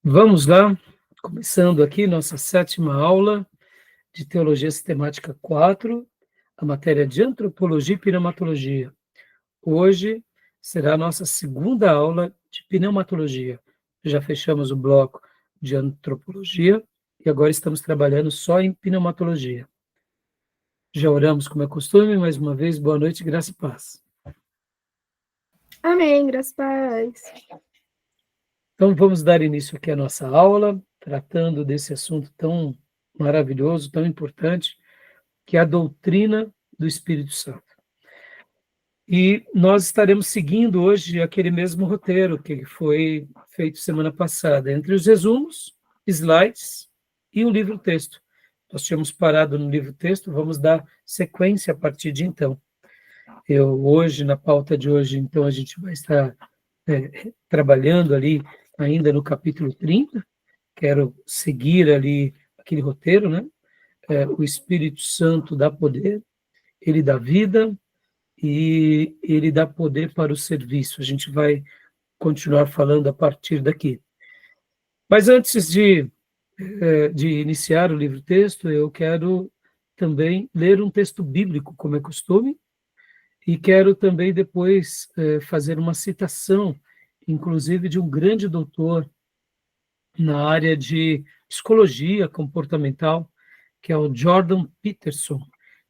Vamos lá, começando aqui nossa 7ª aula de Teologia Sistemática 4, a matéria de Antropologia e Pneumatologia. Hoje será a nossa 2ª aula de Pneumatologia. Já fechamos o bloco de Antropologia e agora estamos trabalhando só em Pneumatologia. Já oramos como é costume, mais uma vez, boa noite, graça e paz. Amém, graças a paz. Então vamos dar início aqui à nossa aula, tratando desse assunto tão maravilhoso, tão importante, que é a doutrina do Espírito Santo. E nós estaremos seguindo hoje aquele mesmo roteiro que foi feito semana passada, entre os resumos, slides e o livro-texto. Nós tínhamos parado no livro-texto, vamos dar sequência a partir de então. Hoje, na pauta de hoje, então, a gente vai estar trabalhando ali ainda no capítulo 30, quero seguir ali aquele roteiro, né? O Espírito Santo dá poder, ele dá vida e ele dá poder para o serviço. A gente vai continuar falando a partir daqui. Mas antes de iniciar o livro-texto, eu quero também ler um texto bíblico, como é costume, e quero também depois fazer uma citação, inclusive de um grande doutor na área de psicologia comportamental, que é o Jordan Peterson.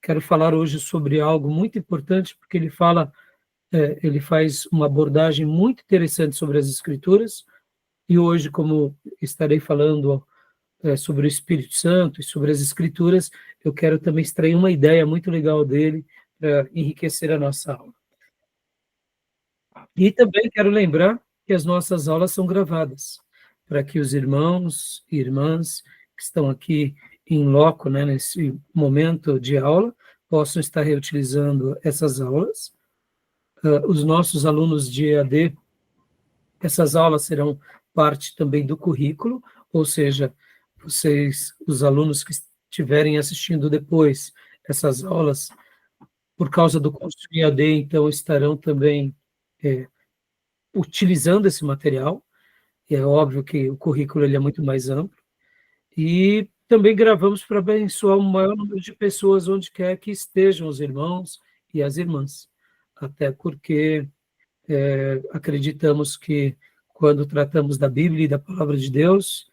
Quero falar hoje sobre algo muito importante, porque ele faz uma abordagem muito interessante sobre as Escrituras, e hoje, como estarei falando sobre o Espírito Santo e sobre as Escrituras, eu quero também extrair uma ideia muito legal dele para enriquecer a nossa aula. E também quero lembrar que as nossas aulas são gravadas, para que os irmãos e irmãs que estão aqui em loco, né, nesse momento de aula, possam estar reutilizando essas aulas. Os nossos alunos de EAD, essas aulas serão parte também do currículo, ou seja, vocês, os alunos que estiverem assistindo depois essas aulas, por causa do curso de EAD, então estarão também utilizando esse material. É óbvio que o currículo ele é muito mais amplo. E também gravamos para abençoar o maior número de pessoas onde quer que estejam os irmãos e as irmãs. Até porque acreditamos que quando tratamos da Bíblia e da Palavra de Deus,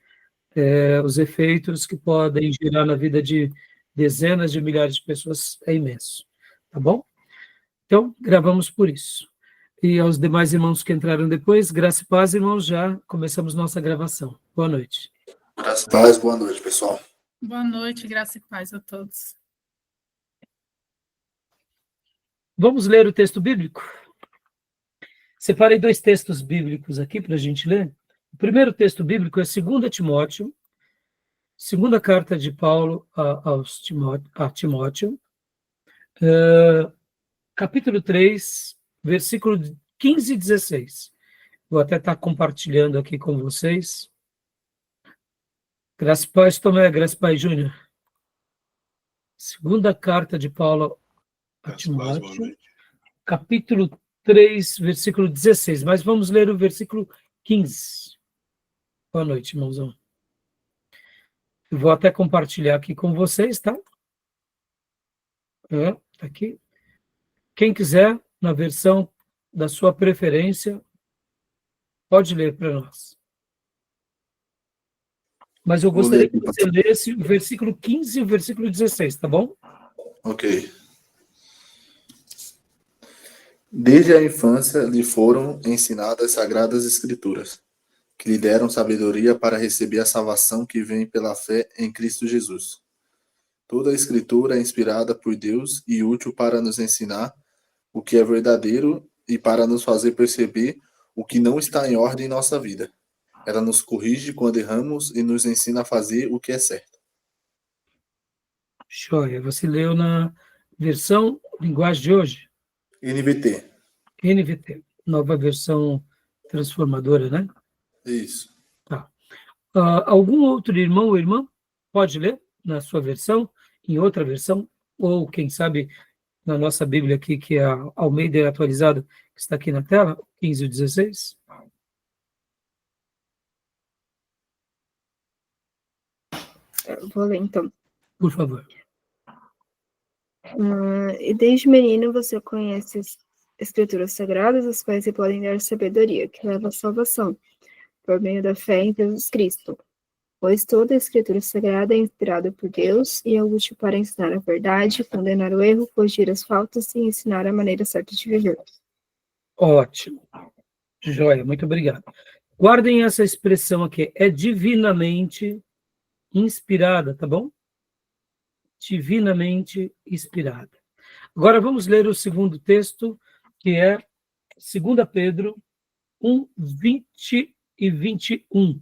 os efeitos que podem gerar na vida de dezenas de milhares de pessoas é imenso. Tá bom? Então, gravamos por isso. E aos demais irmãos que entraram depois, graça e paz, irmãos, já começamos nossa gravação. Boa noite. Graça e paz, boa noite, pessoal. Boa noite, graça e paz a todos. Vamos ler o texto bíblico? Separei 2 textos bíblicos aqui para a gente ler. O primeiro texto bíblico é 2 Timóteo, segunda carta de Paulo a Timóteo, capítulo 3, versículo 15 e 16. Vou até estar compartilhando aqui com vocês. Graça e paz, Tomé, graça e paz, Júnior. Segunda carta de Paulo a Timóteo, capítulo 3, versículo 16. Mas vamos ler o versículo 15. Boa noite, irmãozão. Eu vou até compartilhar aqui com vocês, tá? Tá aqui. Quem quiser, na versão da sua preferência, pode ler para nós. Mas eu gostaria que você lesse o versículo 15 e o versículo 16, tá bom? Ok. Desde a infância lhe foram ensinadas as sagradas escrituras, que lhe deram sabedoria para receber a salvação que vem pela fé em Cristo Jesus. Toda a escritura é inspirada por Deus e útil para nos ensinar o que é verdadeiro e para nos fazer perceber o que não está em ordem em nossa vida. Ela nos corrige quando erramos e nos ensina a fazer o que é certo. Joia. Você leu na versão linguagem de hoje? NVT. NVT, nova versão transformadora, né? Isso. Tá. Algum outro irmão ou irmã pode ler na sua versão, em outra versão, ou quem sabe na nossa Bíblia aqui, que é a Almeida atualizada, que está aqui na tela, 15 e 16? Vou ler, então. Por favor. E desde menino você conhece as escrituras sagradas, as quais se podem dar sabedoria, que leva à salvação, por meio da fé em Jesus Cristo. Pois toda a escritura sagrada é inspirada por Deus e é útil para ensinar a verdade, condenar o erro, corrigir as faltas e ensinar a maneira certa de viver. Ótimo. Joia, muito obrigado. Guardem essa expressão aqui, é divinamente inspirada, tá bom? Divinamente inspirada. Agora vamos ler o segundo texto, que é 2 Pedro 1, 20 e 21.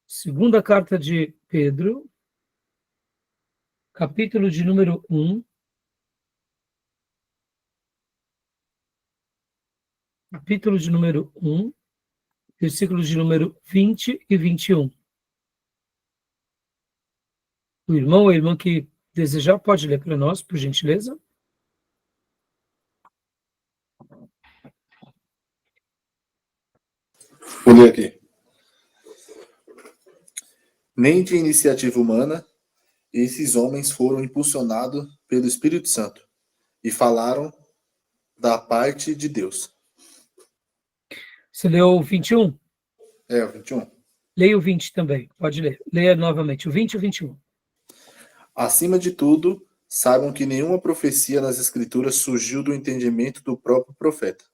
Segunda carta de Pedro, capítulo de número 1. Capítulo de número 1, versículos de número 20 e 21. O irmão ou a irmã que desejar pode ler para nós, por gentileza. Vou ler aqui. Nem de iniciativa humana, esses homens foram impulsionados pelo Espírito Santo e falaram da parte de Deus. Você leu o 21? É, o 21. Leia o 20 também, pode ler. Leia novamente, o 20 e o 21. Acima de tudo, saibam que nenhuma profecia nas Escrituras surgiu do entendimento do próprio profeta,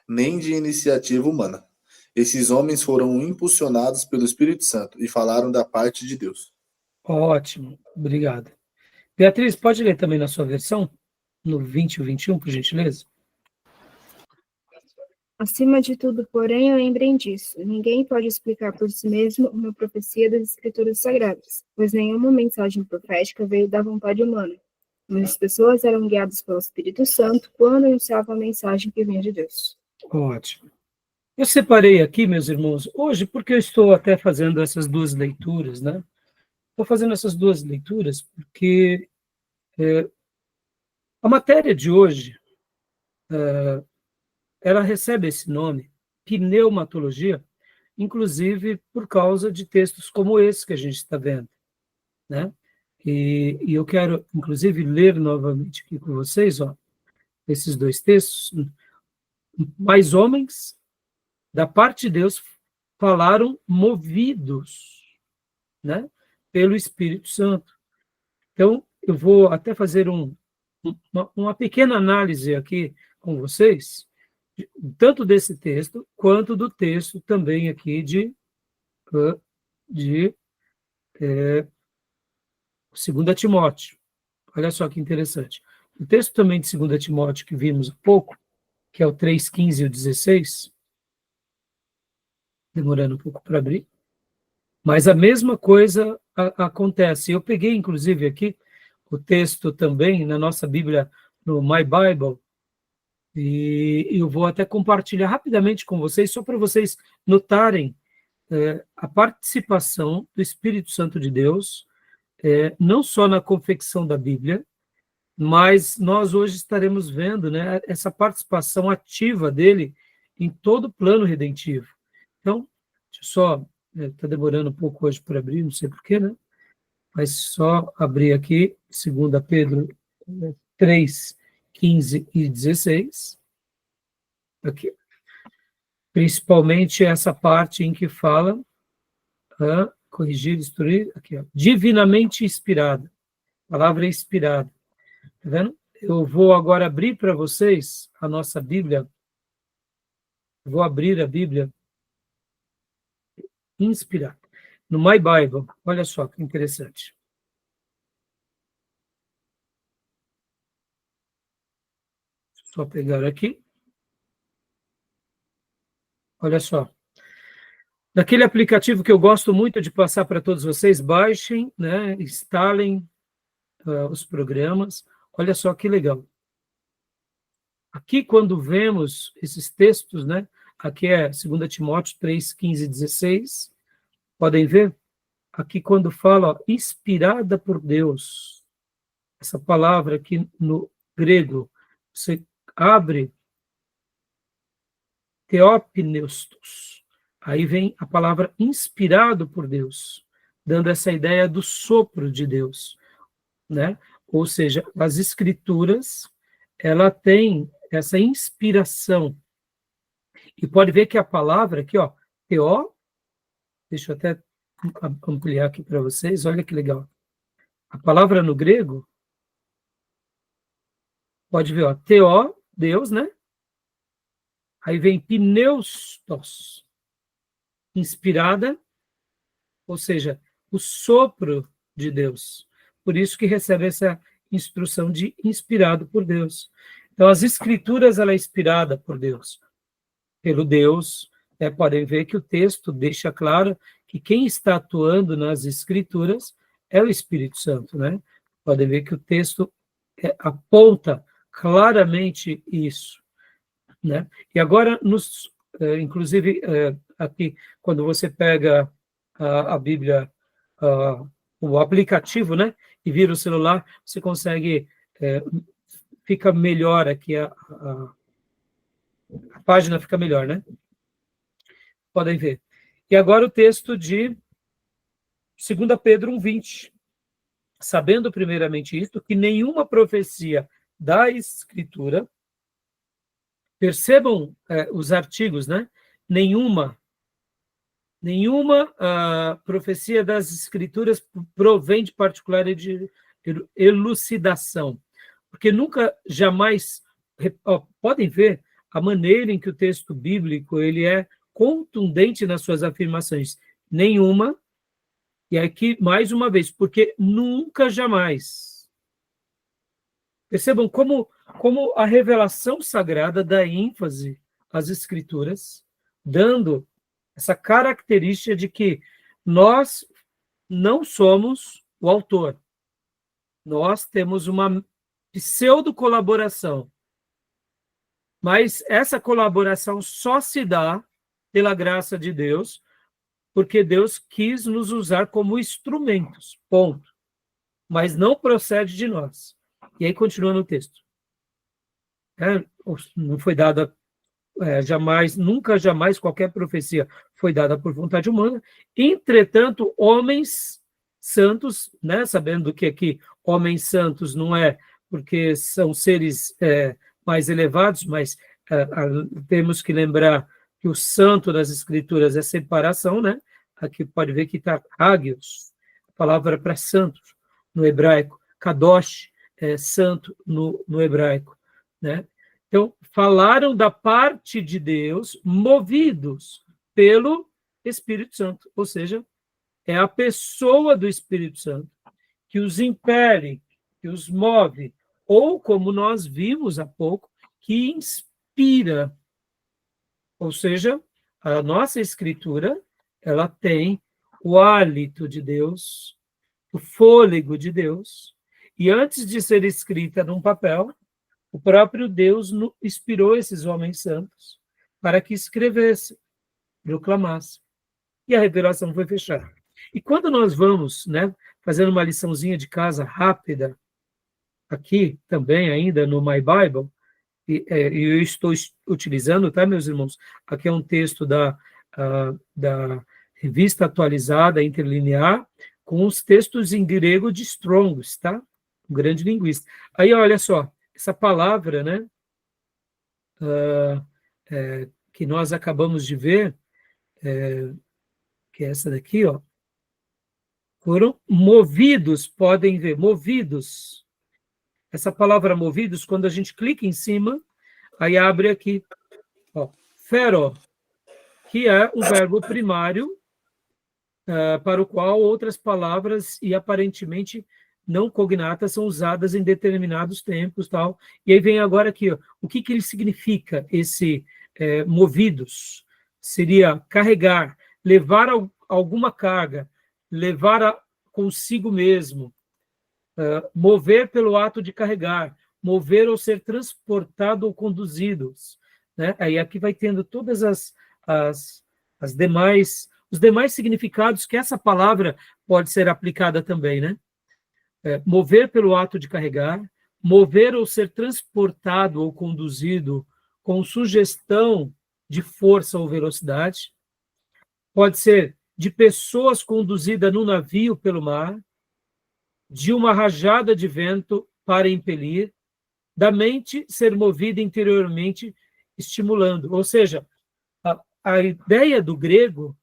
nem de iniciativa humana. Esses homens foram impulsionados pelo Espírito Santo e falaram da parte de Deus. Ótimo, obrigado. Beatriz, pode ler também na sua versão? No 20 e o 21, por gentileza? Acima de tudo, porém, lembrem disso. Ninguém pode explicar por si mesmo uma profecia das Escrituras Sagradas, pois nenhuma mensagem profética veio da vontade humana. Muitas pessoas eram guiadas pelo Espírito Santo quando anunciavam a mensagem que vinha de Deus. Ótimo. Eu separei aqui, meus irmãos, hoje, porque eu estou até fazendo essas duas leituras, né? Estou fazendo essas duas leituras porque a matéria de hoje, ela recebe esse nome, pneumatologia, inclusive por causa de textos como esse que a gente está vendo, né? E eu quero, inclusive, ler novamente aqui com vocês, ó, esses dois textos. Mais homens, da parte de Deus, falaram movidos, né, pelo Espírito Santo. Então, eu vou até fazer uma pequena análise aqui com vocês, tanto desse texto, quanto do texto também aqui de 2 Timóteo. Olha só que interessante. O texto também de 2 Timóteo que vimos há pouco, que é o 3:15 e o 16, demorando um pouco para abrir, mas a mesma coisa acontece. Eu peguei, inclusive, aqui o texto também na nossa Bíblia, no My Bible, e eu vou até compartilhar rapidamente com vocês, só para vocês notarem a participação do Espírito Santo de Deus, não só na confecção da Bíblia, mas nós hoje estaremos vendo, né, essa participação ativa dele em todo o plano redentivo. Então, deixa eu só, está demorando um pouco hoje para abrir, não sei porquê, né? Mas só abrir aqui, 2 Pedro 3:15 e 16. Aqui. Principalmente essa parte em que fala, corrigir, instruir, aqui, ó, divinamente inspirada. A palavra é inspirada. Tá vendo? Eu vou agora abrir para vocês a nossa Bíblia. Vou abrir a Bíblia inspirada. No My Bible, olha só que interessante. Só pegar aqui. Olha só. Daquele aplicativo que eu gosto muito de passar para todos vocês, baixem, né, instalem os programas. Olha só que legal. Aqui, quando vemos esses textos, né, aqui é 2 Timóteo 3:15 e 16, podem ver? Aqui quando fala, ó, inspirada por Deus, essa palavra aqui no grego, você abre theopneustos, aí vem a palavra inspirado por Deus. dando essa ideia do sopro de Deus, né? Ou seja, as Escrituras, ela tem essa inspiração. E pode ver que a palavra aqui, ó, teó, deixa eu até ampliar aqui para vocês, olha que legal. A palavra no grego, pode ver, ó, teó, Deus, né? Aí vem pneustos, inspirada, ou seja, o sopro de Deus. Por isso que recebe essa instrução de inspirado por Deus. Então, as Escrituras, ela é inspirada por Deus, pelo Deus. Podem ver que o texto deixa claro que quem está atuando nas Escrituras é o Espírito Santo, né? Podem ver que o texto aponta claramente isso, né? E agora, inclusive, aqui, quando você pega a Bíblia, o aplicativo, né, e vira o celular, você consegue, fica melhor aqui, a página fica melhor, né? Podem ver. E agora o texto de 2 Pedro 1:20. Sabendo primeiramente isto, que nenhuma profecia da Escritura, percebam os artigos, né? Nenhuma profecia das Escrituras provém de particular de elucidação, porque nunca, jamais, podem ver a maneira em que o texto bíblico ele é contundente nas suas afirmações. Nenhuma, e aqui mais uma vez, porque nunca, jamais. Percebam como a revelação sagrada dá ênfase às Escrituras, dando essa característica de que nós não somos o autor. Nós temos uma pseudo-colaboração. Mas essa colaboração só se dá pela graça de Deus, porque Deus quis nos usar como instrumentos, ponto. Mas não procede de nós. E aí continua no texto. Não foi dada jamais, nunca, jamais, qualquer profecia foi dada por vontade humana. Entretanto, homens santos, né, sabendo que aqui homens santos não é porque são seres mais elevados, mas temos que lembrar que o santo das Escrituras é separação, né? Aqui pode ver que está hagios, a palavra para santo no hebraico, kadosh, santo no hebraico, né? Então, falaram da parte de Deus, movidos pelo Espírito Santo, ou seja, é a pessoa do Espírito Santo que os impele, que os move, ou, como nós vimos há pouco, que inspira. Ou seja, a nossa Escritura, ela tem o hálito de Deus, o fôlego de Deus, e antes de ser escrita num papel, o próprio Deus inspirou esses homens santos para que escrevessem, proclamassem. E a revelação foi fechada. E quando nós vamos, né, fazendo uma liçãozinha de casa rápida, aqui também ainda no My Bible, e eu estou utilizando, tá, meus irmãos? Aqui é um texto da Revista Atualizada Interlinear, com os textos em grego de Strong's, tá? Um grande linguista. Aí, olha só, essa palavra, né, que nós acabamos de ver, que é essa daqui, ó, foram movidos, podem ver, movidos. Essa palavra movidos, quando a gente clica em cima, aí abre aqui, ó, fero, que é o verbo primário, para o qual outras palavras, e aparentemente não cognatas, são usadas em determinados tempos, tal. E aí vem agora aqui, ó, o que ele significa, esse movidos? Seria carregar, levar alguma carga, levar consigo mesmo, mover pelo ato de carregar, mover ou ser transportado ou conduzidos, né? Aí aqui vai tendo todas as demais, os demais significados que essa palavra pode ser aplicada também, né? Mover pelo ato de carregar, mover ou ser transportado ou conduzido com sugestão de força ou velocidade, pode ser de pessoas conduzidas no navio pelo mar, de uma rajada de vento para impelir, da mente ser movida interiormente, estimulando. Ou seja, a ideia do grego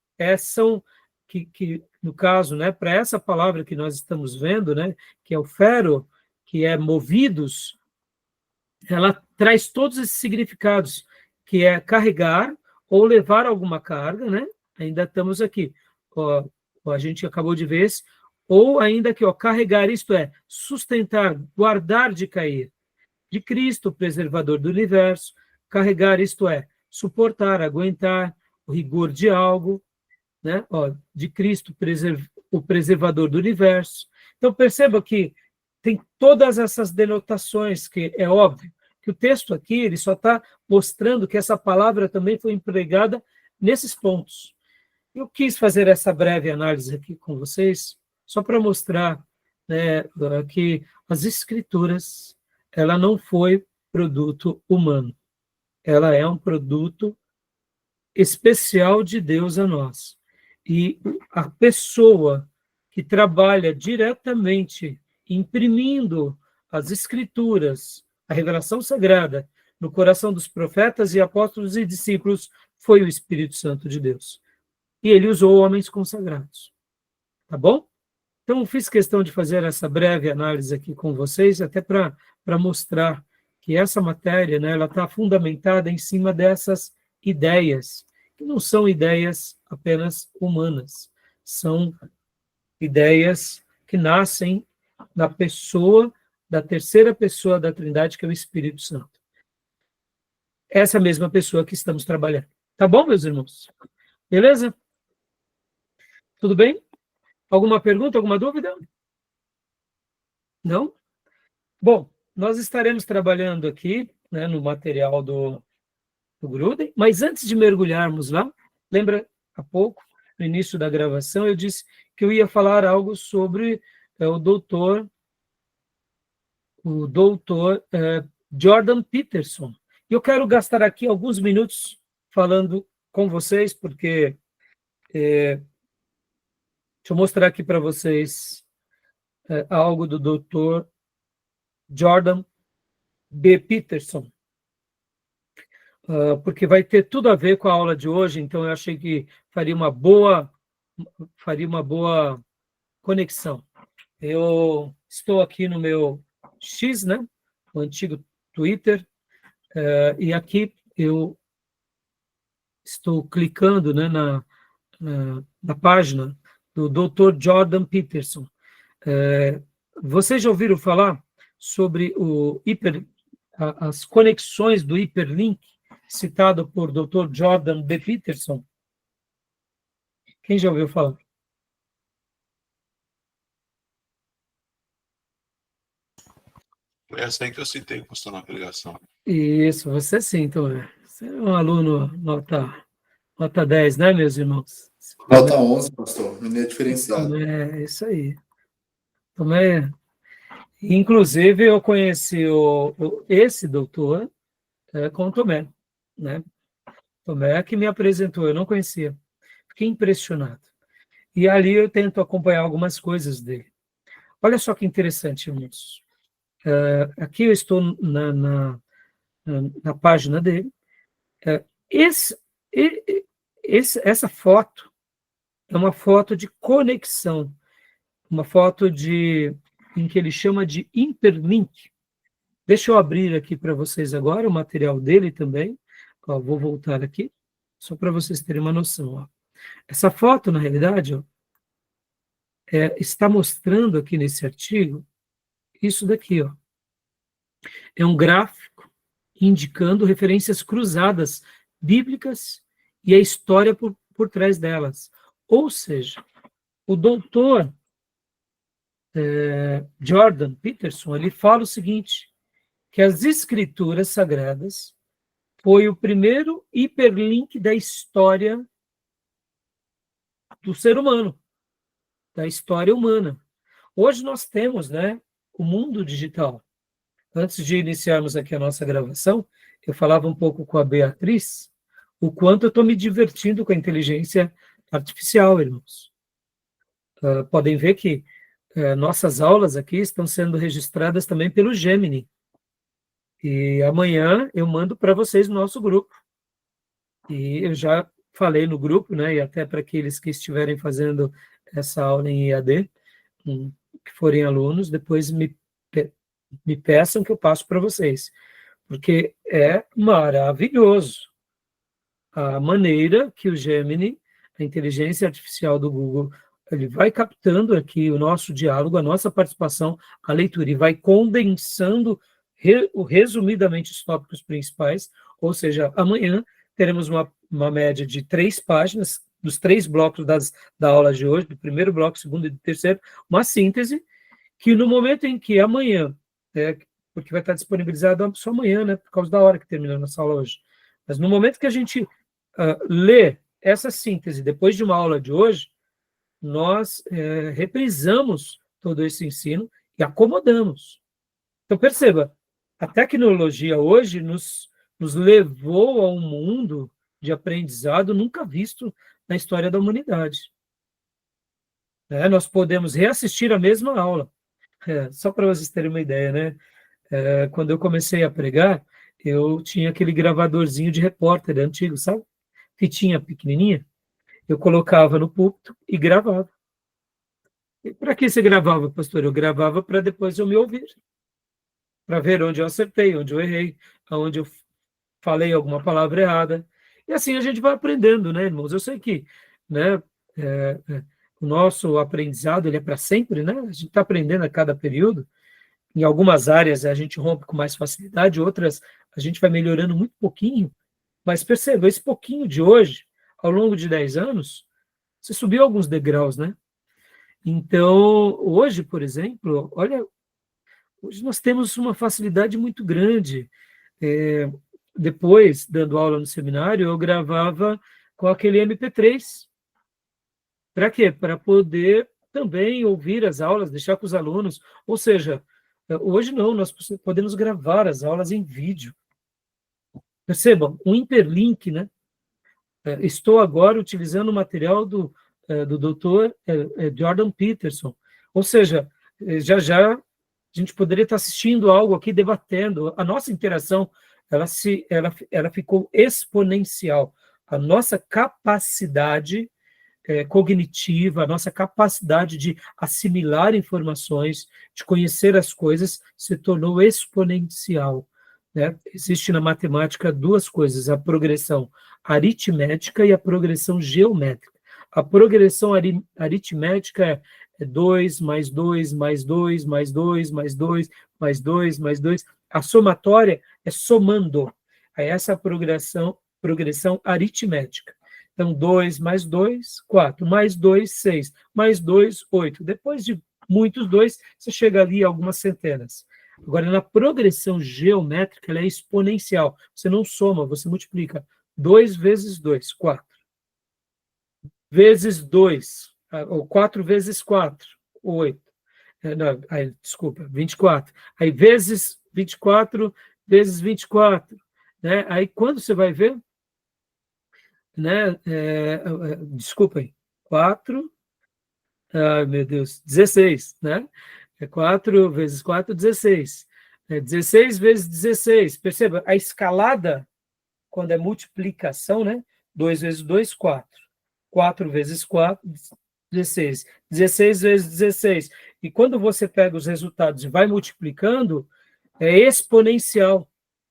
que no caso, né, para essa palavra que nós estamos vendo, né, que é o fero, que é movidos, ela traz todos esses significados, que é carregar ou levar alguma carga, né? Ainda estamos aqui. A gente acabou de ver esse, ou ainda que carregar, isto é, sustentar, guardar de cair. De Cristo, preservador do universo, carregar, isto é, suportar, aguentar o rigor de algo, né? De Cristo, o preservador do universo. Então, perceba que tem todas essas denotações, que é óbvio que o texto aqui ele só está mostrando que essa palavra também foi empregada nesses pontos. Eu quis fazer essa breve análise aqui com vocês, só para mostrar, né, que as Escrituras, ela não foi produto humano. Ela é um produto especial de Deus a nós. E a pessoa que trabalha diretamente imprimindo as Escrituras, a revelação sagrada, no coração dos profetas e apóstolos e discípulos, foi o Espírito Santo de Deus. E ele usou homens consagrados. Tá bom? Então, fiz questão de fazer essa breve análise aqui com vocês, até para mostrar que essa matéria, né, ela está fundamentada em cima dessas ideias, que não são ideias apenas humanas, são ideias que nascem na pessoa, da terceira pessoa da Trindade, que é o Espírito Santo. Essa mesma pessoa que estamos trabalhando. Tá bom, meus irmãos? Beleza? Tudo bem? Alguma pergunta, alguma dúvida? Não? Bom, nós estaremos trabalhando aqui, né, no material do Gruden, mas antes de mergulharmos lá, lembra há pouco, no início da gravação, eu disse que eu ia falar algo sobre o doutor Jordan Peterson. E eu quero gastar aqui alguns minutos falando com vocês, porque deixa eu mostrar aqui para vocês algo do Dr. Jordan B. Peterson, porque vai ter tudo a ver com a aula de hoje, então eu achei que faria uma boa conexão. Eu estou aqui no meu X, né, o antigo Twitter, e aqui eu estou clicando, né, na página do Dr. Jordan Peterson. Vocês já ouviram falar sobre as conexões do hiperlink, citado por Dr. Jordan B. Peterson? Quem já ouviu falar? Foi essa aí que eu citei, pastor, na pregação. Isso, você sim, então. Você é um aluno nota 10, né, meus irmãos? Nota 11, pastor. Menino diferenciado. É isso aí. Tomé. Inclusive, eu conheci esse doutor com o Tomé, né? Tomé que me apresentou, eu não conhecia. Fiquei impressionado. E ali eu tento acompanhar algumas coisas dele. Olha só que interessante, irmãos. Aqui eu estou na página dele. Essa foto é uma foto de conexão, uma foto em que ele chama de hiperlink. Deixa eu abrir aqui para vocês agora o material dele também. Vou voltar aqui, só para vocês terem uma noção. Essa foto, na realidade, está mostrando aqui nesse artigo isso daqui. É um gráfico indicando referências cruzadas bíblicas e a história por trás delas. Ou seja, o doutor Jordan Peterson, ele fala o seguinte, que as Escrituras Sagradas foi o primeiro hiperlink da história do ser humano, da história humana. Hoje nós temos, né, o mundo digital. Antes de iniciarmos aqui a nossa gravação, eu falava um pouco com a Beatriz, o quanto eu estou me divertindo com a inteligência artificial, irmãos. Podem ver que nossas aulas aqui estão sendo registradas também pelo Gemini. E amanhã eu mando para vocês no nosso grupo. E eu já falei no grupo, né, e até para aqueles que estiverem fazendo essa aula em EAD, que forem alunos, depois me peçam que eu passo para vocês, porque é maravilhoso a maneira que o Gemini, a inteligência artificial do Google, ele vai captando aqui o nosso diálogo, a nossa participação, a leitura, e vai condensando resumidamente os tópicos principais, ou seja, amanhã teremos uma média de 3 páginas, dos 3 blocos da aula de hoje, do primeiro bloco, segundo e do terceiro, uma síntese, que no momento em que amanhã, porque vai estar disponibilizado só amanhã, né, por causa da hora que termina a nossa aula hoje, mas no momento que a gente lê essa síntese depois de uma aula de hoje, nós reprisamos todo esse ensino e acomodamos. Então, perceba, a tecnologia hoje nos levou a um mundo de aprendizado nunca visto na história da humanidade. Nós podemos reassistir a mesma aula. Só para vocês terem uma ideia, né? Quando eu comecei a pregar, eu tinha aquele gravadorzinho de repórter antigo, sabe? Fitinha pequenininha. Eu colocava no púlpito e gravava. E para que você gravava, pastor? Eu gravava para depois eu me ouvir, para ver onde eu acertei, onde eu errei, onde eu falei alguma palavra errada. E assim a gente vai aprendendo, né, irmãos? Eu sei que, né, o nosso aprendizado ele é para sempre, né? A gente está aprendendo a cada período. Em algumas áreas a gente rompe com mais facilidade, outras a gente vai melhorando muito pouquinho. Mas perceba, esse pouquinho de hoje, ao longo de 10 anos, você subiu alguns degraus, né? Então, hoje, por exemplo, olha, hoje nós temos uma facilidade muito grande. Depois, dando aula no seminário, eu gravava com aquele MP3. Para quê? Para poder também ouvir as aulas, deixar com os alunos. Ou seja, hoje não, nós podemos gravar as aulas em vídeo. Percebam, um hiperlink, né? Estou agora utilizando o material do Dr. Jordan Peterson. Ou seja, já a gente poderia estar assistindo algo aqui, debatendo. A nossa interação ela ficou exponencial. A nossa capacidade cognitiva, a nossa capacidade de assimilar informações, de conhecer as coisas, se tornou exponencial. Né? Existe na matemática 2 coisas, a progressão aritmética e a progressão geométrica. A progressão aritmética é 2 mais 2 mais 2 mais 2 mais 2 mais 2 mais 2. A somatória é somando. É essa progressão aritmética. Então, 2 mais 2, 4, mais 2, 6, mais 2, 8. Depois de muitos 2, você chega ali a algumas centenas. Agora, na progressão geométrica, ela é exponencial. Você não soma, você multiplica. 2 vezes 2, 4. Vezes 2, ou 4 vezes 4, 8. Não, desculpa, 24. Aí, vezes 24, vezes 24. Né? Aí, quando você vai ver, né? Desculpem, 4, meu Deus, 16, né? 4 vezes 4, 16. 16 vezes 16. Perceba, a escalada, quando é multiplicação, né? 2 vezes 2, 4. 4 vezes 4, 16. 16 vezes 16. E quando você pega os resultados e vai multiplicando, é exponencial.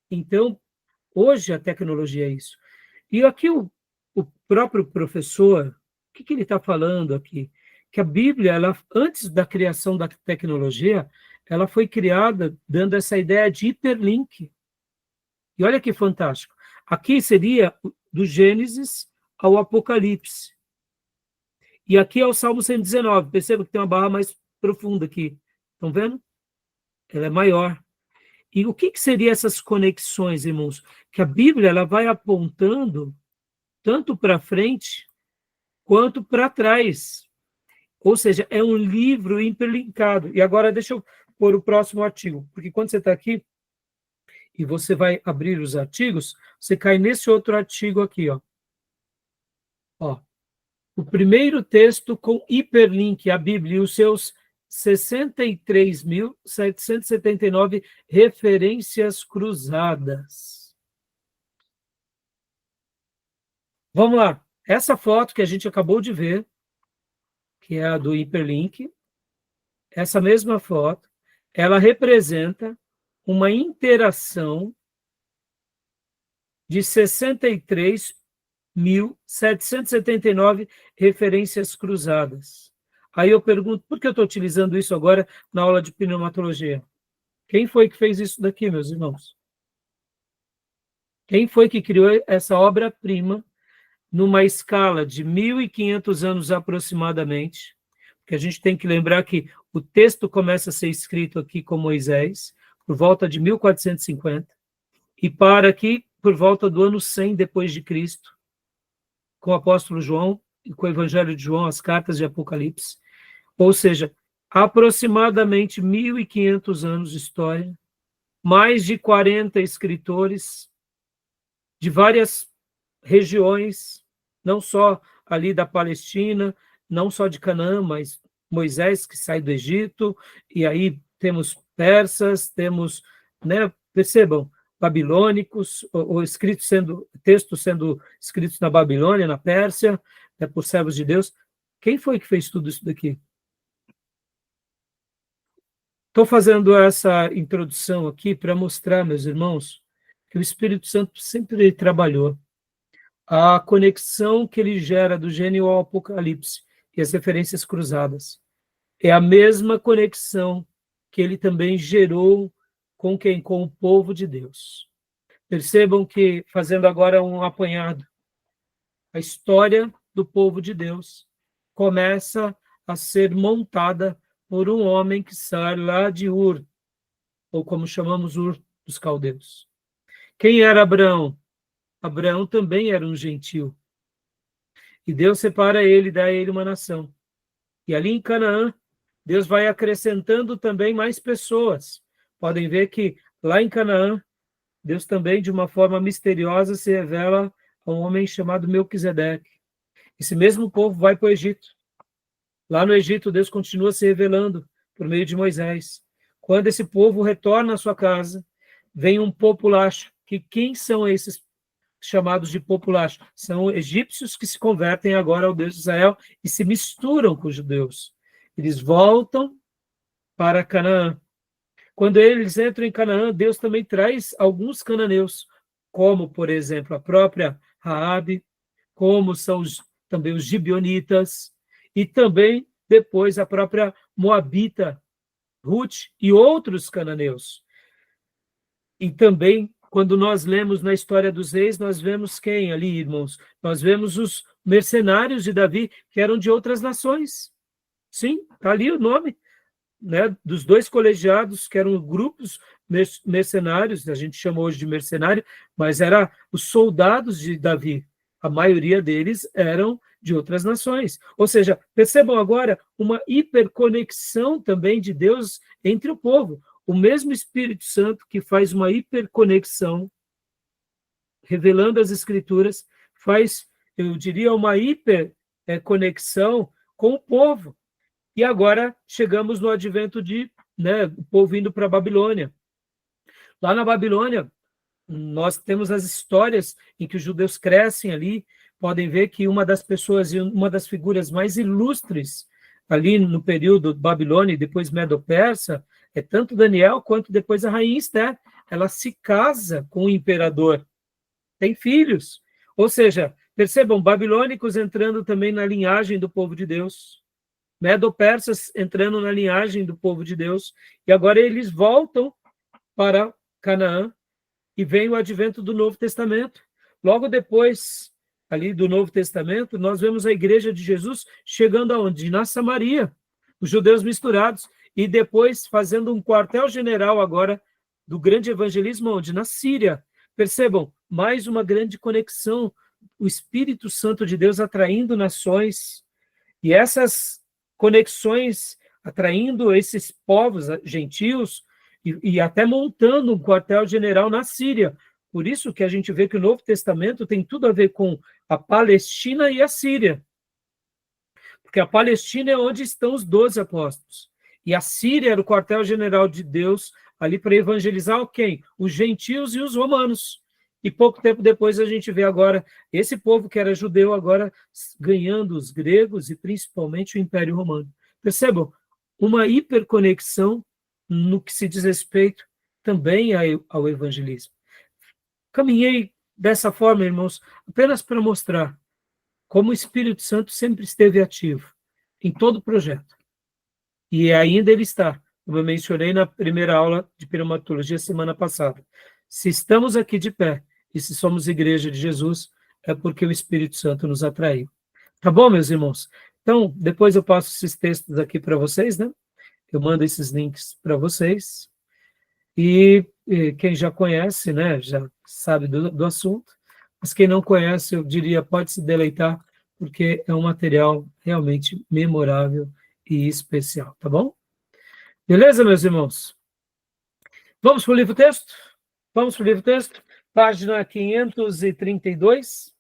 Então, hoje a tecnologia é isso. E aqui o próprio professor, o que ele está falando aqui? Que a Bíblia, antes da criação da tecnologia, ela foi criada dando essa ideia de hiperlink. E olha que fantástico. Aqui seria do Gênesis ao Apocalipse. E aqui é o Salmo 119. Perceba que tem uma barra mais profunda aqui. Estão vendo? Ela é maior. E o que seriam essas conexões, irmãos? Que a Bíblia ela vai apontando tanto para frente quanto para trás. Ou seja, é um livro hiperlinkado. E agora deixa eu pôr o próximo artigo, porque quando você está aqui e você vai abrir os artigos, você cai nesse outro artigo aqui, ó. o primeiro texto com hiperlink, a Bíblia, e os seus 63.779 referências cruzadas. Vamos lá. Essa foto que a gente acabou de ver, que é a do hiperlink, essa mesma foto, ela representa uma interação de 63.779 referências cruzadas. Aí eu pergunto, por que eu estou utilizando isso agora na aula de pneumatologia? Quem foi que fez isso daqui, meus irmãos? Quem foi que criou essa obra-prima numa escala de 1.500 anos aproximadamente? Porque a gente tem que lembrar que o texto começa a ser escrito aqui com Moisés, por volta de 1450, e para aqui por volta do ano 100 depois de Cristo, com o apóstolo João e com o Evangelho de João, as cartas de Apocalipse. Ou seja, aproximadamente 1.500 anos de história, mais de 40 escritores de várias regiões, não só ali da Palestina, não só de Canaã, mas Moisés que sai do Egito, e aí temos persas, temos, né, percebam, babilônicos, ou textos sendo escritos na Babilônia, na Pérsia, né, por servos de Deus. Quem foi que fez tudo isso daqui? Estou fazendo essa introdução aqui para mostrar, meus irmãos, que o Espírito Santo sempre trabalhou. A conexão que ele gera do Gênesis ao Apocalipse e as referências cruzadas é a mesma conexão que ele também gerou com quem? Com o povo de Deus. Percebam que, fazendo agora um apanhado, a história do povo de Deus começa a ser montada por um homem que sai lá de Ur, ou como chamamos Ur dos caldeus. Quem era Abraão? Abraão também era um gentil. E Deus separa ele e dá a ele uma nação. E ali em Canaã, Deus vai acrescentando também mais pessoas. Podem ver que lá em Canaã, Deus também, de uma forma misteriosa, se revela a um homem chamado Melquisedeque. Esse mesmo povo vai para o Egito. Lá no Egito, Deus continua se revelando por meio de Moisés. Quando esse povo retorna à sua casa, vem um populacho. Que quem são esses chamados de populacho? São egípcios que se convertem agora ao Deus de Israel e se misturam com os judeus. Eles voltam para Canaã. Quando eles entram em Canaã, Deus também traz alguns cananeus, como, por exemplo, a própria Raabe, como são também os gibeonitas, e também, depois, a própria Moabita, Ruth e outros cananeus. E também, quando nós lemos na história dos reis, nós vemos quem ali, irmãos? Nós vemos os mercenários de Davi, que eram de outras nações. Sim, está ali o nome, né, dos dois colegiados, que eram grupos mercenários, a gente chama hoje de mercenário, mas eram os soldados de Davi. A maioria deles eram de outras nações. Ou seja, percebam agora uma hiperconexão também de Deus entre o povo. O mesmo Espírito Santo que faz uma hiperconexão, revelando as Escrituras, faz, eu diria, uma hiperconexão com o povo. E agora chegamos no advento de, né, o povo indo para a Babilônia. Lá na Babilônia, nós temos as histórias em que os judeus crescem ali. Podem ver que uma das pessoas e uma das figuras mais ilustres ali no período Babilônia e depois Medo-Persa é tanto Daniel quanto depois a rainha Esther. Ela se casa com o imperador, tem filhos. Ou seja, percebam, babilônicos entrando também na linhagem do povo de Deus, Medo-Persas entrando na linhagem do povo de Deus, e agora eles voltam para Canaã e vem o advento do Novo Testamento. Logo depois ali do Novo Testamento, nós vemos a igreja de Jesus chegando aonde? Na Samaria, os judeus misturados, e depois fazendo um quartel-general agora do grande evangelismo, onde? Na Síria. Percebam, mais uma grande conexão, o Espírito Santo de Deus atraindo nações, e essas conexões atraindo esses povos gentios e até montando um quartel-general na Síria. Por isso que a gente vê que o Novo Testamento tem tudo a ver com a Palestina e a Síria. porque a Palestina é onde estão os 12 apóstolos, e a Síria era o quartel-general de Deus ali para evangelizar quem? Os gentios e os romanos. E pouco tempo depois a gente vê agora esse povo que era judeu agora ganhando os gregos e principalmente o Império Romano. Percebam? Uma hiperconexão no que se diz respeito também ao evangelismo. Caminhei dessa forma, irmãos, apenas para mostrar como o Espírito Santo sempre esteve ativo em todo o projeto. E ainda ele está, como eu mencionei na primeira aula de pneumatologia semana passada. Se estamos aqui de pé e se somos igreja de Jesus, é porque o Espírito Santo nos atraiu. Tá bom, meus irmãos? Então, depois eu passo esses textos aqui para vocês, né? Eu mando esses links para vocês. E quem já conhece, né, já sabe do assunto, mas quem não conhece, eu diria, pode se deleitar, porque é um material realmente memorável e especial, tá bom? Beleza, meus irmãos? Vamos para o livro-texto? Vamos para o livro-texto? Página 532.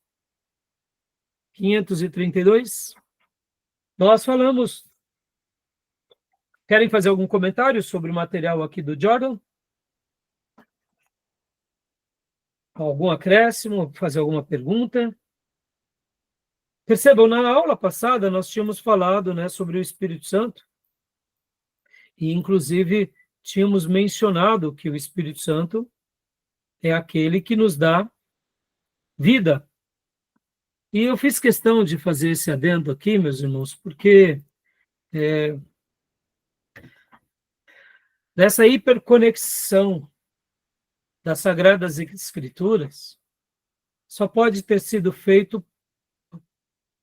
532. Nós falamos... Querem fazer algum comentário sobre o material aqui do Jordan? Algum acréscimo? Fazer alguma pergunta? Percebam, na aula passada nós tínhamos falado, né, sobre o Espírito Santo e, inclusive, tínhamos mencionado que o Espírito Santo é aquele que nos dá vida. E eu fiz questão de fazer esse adendo aqui, meus irmãos, porque nessa hiperconexão das Sagradas Escrituras só pode ter sido feito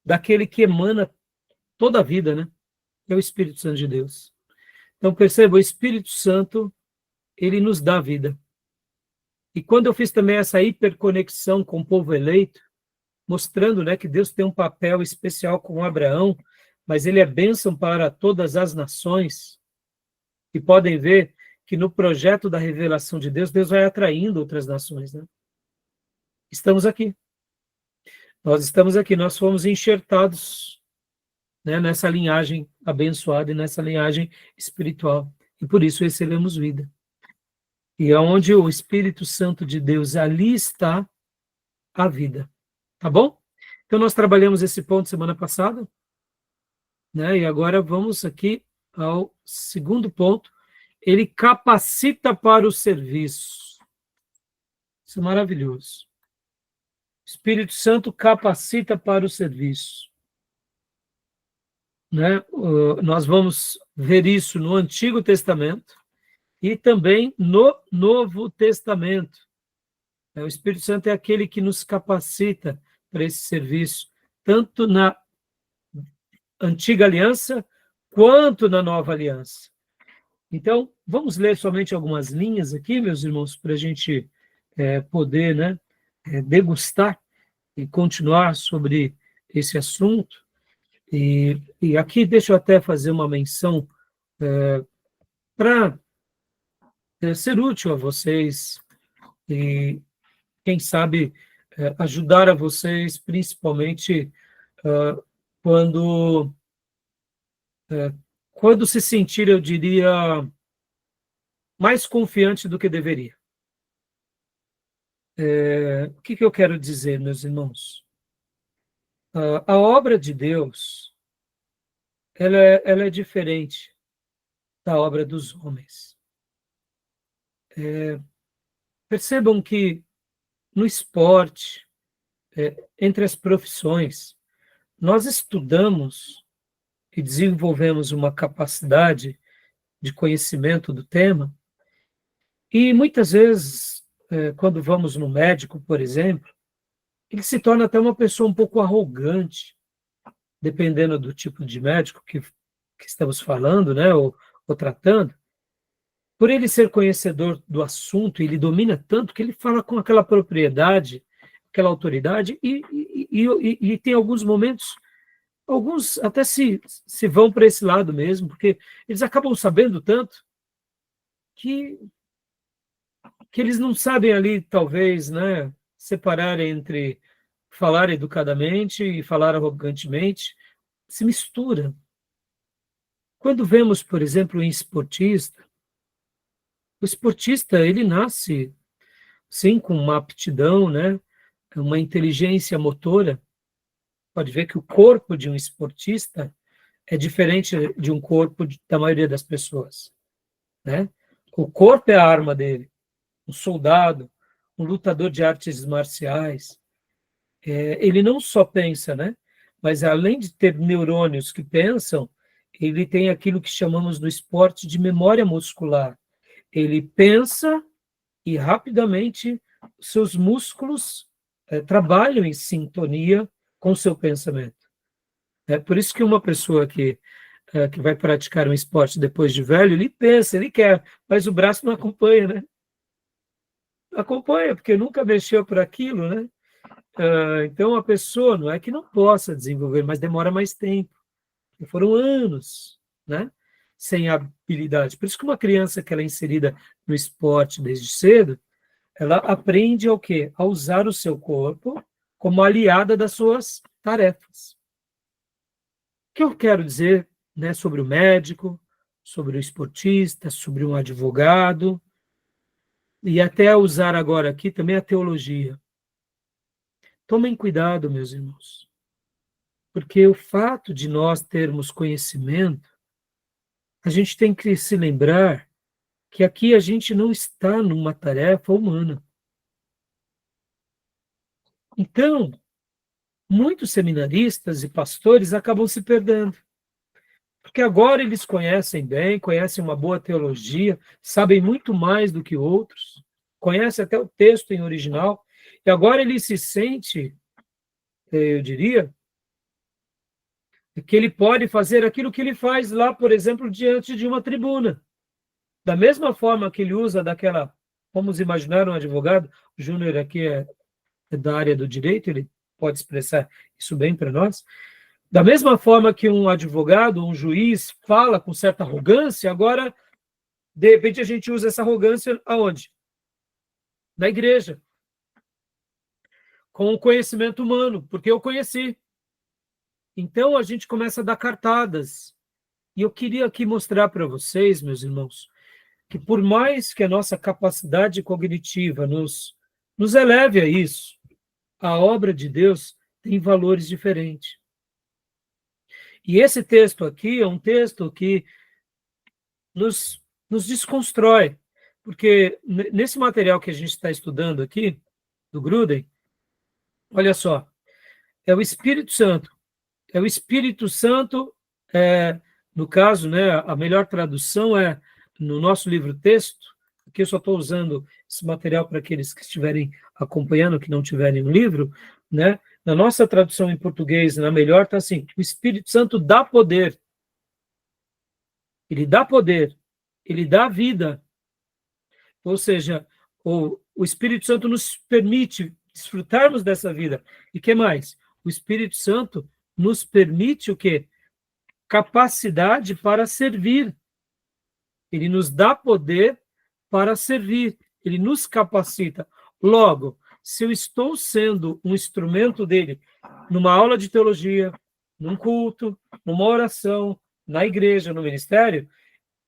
daquele que emana toda a vida, né? É o Espírito Santo de Deus. Então, perceba, o Espírito Santo, ele nos dá vida. E quando eu fiz também essa hiperconexão com o povo eleito, mostrando, né, que Deus tem um papel especial com Abraão, mas ele é bênção para todas as nações, e podem ver que no projeto da revelação de Deus, Deus vai atraindo outras nações, né? Estamos aqui. Nós estamos aqui, nós fomos enxertados, né, nessa linhagem abençoada e nessa linhagem espiritual. E por isso recebemos vida. E onde o Espírito Santo de Deus, ali está a vida. Tá bom? Então nós trabalhamos esse ponto semana passada, né? E agora vamos aqui ao segundo ponto. Ele capacita para o serviço. Isso é maravilhoso. O Espírito Santo capacita para o serviço. Né? Nós vamos ver isso no Antigo Testamento e também no Novo Testamento. O Espírito Santo é aquele que nos capacita para esse serviço, tanto na Antiga Aliança quanto na Nova Aliança. Então, vamos ler somente algumas linhas aqui, meus irmãos, para a gente poder, né, degustar e continuar sobre esse assunto. E aqui deixa eu até fazer uma menção para ser útil a vocês e, quem sabe, ajudar a vocês, principalmente quando se sentir, eu diria, mais confiante do que deveria. O que eu quero dizer, meus irmãos? A obra de Deus, ela é diferente da obra dos homens. Percebam que no esporte, entre as profissões, nós estudamos e desenvolvemos uma capacidade de conhecimento do tema, e muitas vezes, quando vamos no médico, por exemplo, ele se torna até uma pessoa um pouco arrogante, dependendo do tipo de médico que estamos falando, né, ou tratando. Por ele ser conhecedor do assunto, ele domina tanto que ele fala com aquela propriedade, aquela autoridade, e tem alguns momentos, alguns até se vão para esse lado mesmo, porque eles acabam sabendo tanto que eles não sabem ali, talvez, né, separar entre falar educadamente e falar arrogantemente, se mistura. Quando vemos, por exemplo, um esportista, o esportista, ele nasce, sim, com uma aptidão, né? Uma inteligência motora. Pode ver que o corpo de um esportista é diferente de um corpo da maioria das pessoas, né? O corpo é a arma dele. Um soldado, um lutador de artes marciais, ele não só pensa, né? Mas além de ter neurônios que pensam, ele tem aquilo que chamamos no esporte de memória muscular. Ele pensa e rapidamente seus músculos trabalham em sintonia com o seu pensamento. É por isso que uma pessoa que vai praticar um esporte depois de velho, ele pensa, ele quer, mas o braço não acompanha, né? Acompanha, porque nunca mexeu por aquilo, né? Então, a pessoa não é que não possa desenvolver, mas demora mais tempo. E foram anos, né? Sem habilidade. Por isso que uma criança que ela é inserida no esporte desde cedo, ela aprende ao quê? A usar o seu corpo como aliada das suas tarefas. O que eu quero dizer, né, sobre o médico, sobre o esportista, sobre um advogado, e até usar agora aqui também a teologia. Tomem cuidado, meus irmãos, porque o fato de nós termos conhecimento, a gente tem que se lembrar que aqui a gente não está numa tarefa humana. Então, muitos seminaristas e pastores acabam se perdendo, porque agora eles conhecem bem, conhecem uma boa teologia, sabem muito mais do que outros, conhecem até o texto em original, e agora ele se sente, eu diria, que ele pode fazer aquilo que ele faz lá, por exemplo, diante de uma tribuna. Da mesma forma que ele usa daquela, vamos imaginar um advogado, o Júnior aqui é da área do direito, ele pode expressar isso bem para nós. Da mesma forma que um advogado, um juiz fala com certa arrogância, agora, de repente, a gente usa essa arrogância aonde? Na igreja. Com o conhecimento humano, porque eu conheci. Então, a gente começa a dar cartadas. E eu queria aqui mostrar para vocês, meus irmãos, que por mais que a nossa capacidade cognitiva nos eleve a isso, a obra de Deus tem valores diferentes. E esse texto aqui é um texto que nos desconstrói, porque nesse material que a gente está estudando aqui, do Gruden, olha só, é o Espírito Santo. É o Espírito Santo, no caso, né, a melhor tradução é no nosso livro-texto, aqui eu só estou usando esse material para aqueles que estiverem acompanhando, que não tiverem um livro, né? Na nossa tradução em português, na melhor, está assim, o Espírito Santo dá poder. Ele dá poder, ele dá vida. Ou seja, o Espírito Santo nos permite desfrutarmos dessa vida. E o que mais? O Espírito Santo nos permite o quê? Capacidade para servir. Ele nos dá poder para servir. Ele nos capacita. Logo, se eu estou sendo um instrumento dele numa aula de teologia, num culto, numa oração, na igreja, no ministério,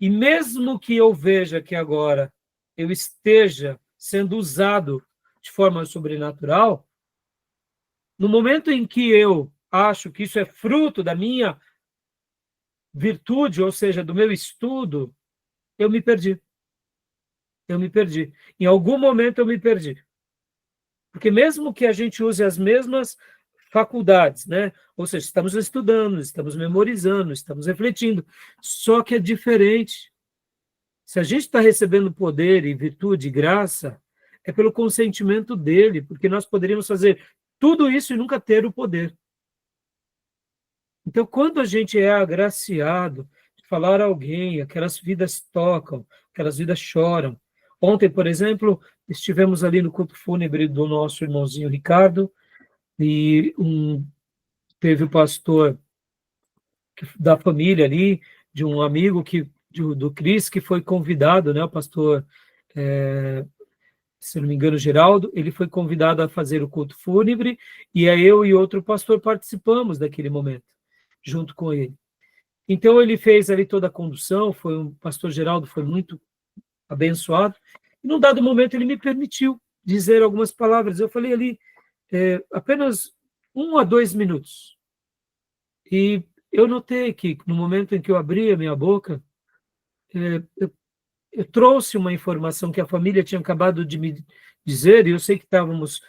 e mesmo que eu veja que agora eu esteja sendo usado de forma sobrenatural, no momento em que eu acho que isso é fruto da minha virtude, ou seja, do meu estudo, eu me perdi. Eu me perdi. Em algum momento eu me perdi. Porque mesmo que a gente use as mesmas faculdades, né? Ou seja, estamos estudando, estamos memorizando, estamos refletindo, só que é diferente. Se a gente está recebendo poder e virtude e graça, é pelo consentimento dele, porque nós poderíamos fazer tudo isso e nunca ter o poder. Então, quando a gente é agraciado de falar a alguém, aquelas vidas tocam, aquelas vidas choram. Ontem, por exemplo, estivemos ali no culto fúnebre do nosso irmãozinho Ricardo, e teve o pastor da família ali, de um amigo do Cris, que foi convidado, né, o pastor, se não me engano, Geraldo, ele foi convidado a fazer o culto fúnebre, e aí eu e outro pastor participamos daquele momento, junto com ele. Então, ele fez ali toda a condução, o pastor Geraldo foi muito abençoado, e num dado momento ele me permitiu dizer algumas palavras. Eu falei ali apenas 1 a 2 minutos. E eu notei que, no momento em que eu abri a minha boca, eu trouxe uma informação que a família tinha acabado de me dizer, e eu sei que estávamos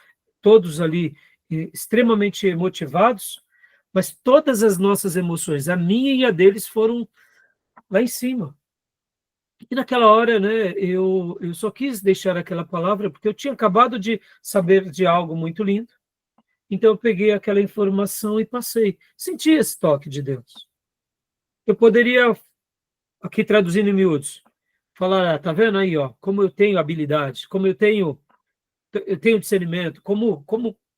todos ali extremamente motivados, mas todas as nossas emoções, a minha e a deles, foram lá em cima. E naquela hora, né, eu só quis deixar aquela palavra, porque eu tinha acabado de saber de algo muito lindo. Então eu peguei aquela informação e passei. Senti esse toque de Deus. Eu poderia, aqui traduzindo em miúdos, falar, tá vendo aí, ó, como eu tenho habilidade, como eu tenho discernimento,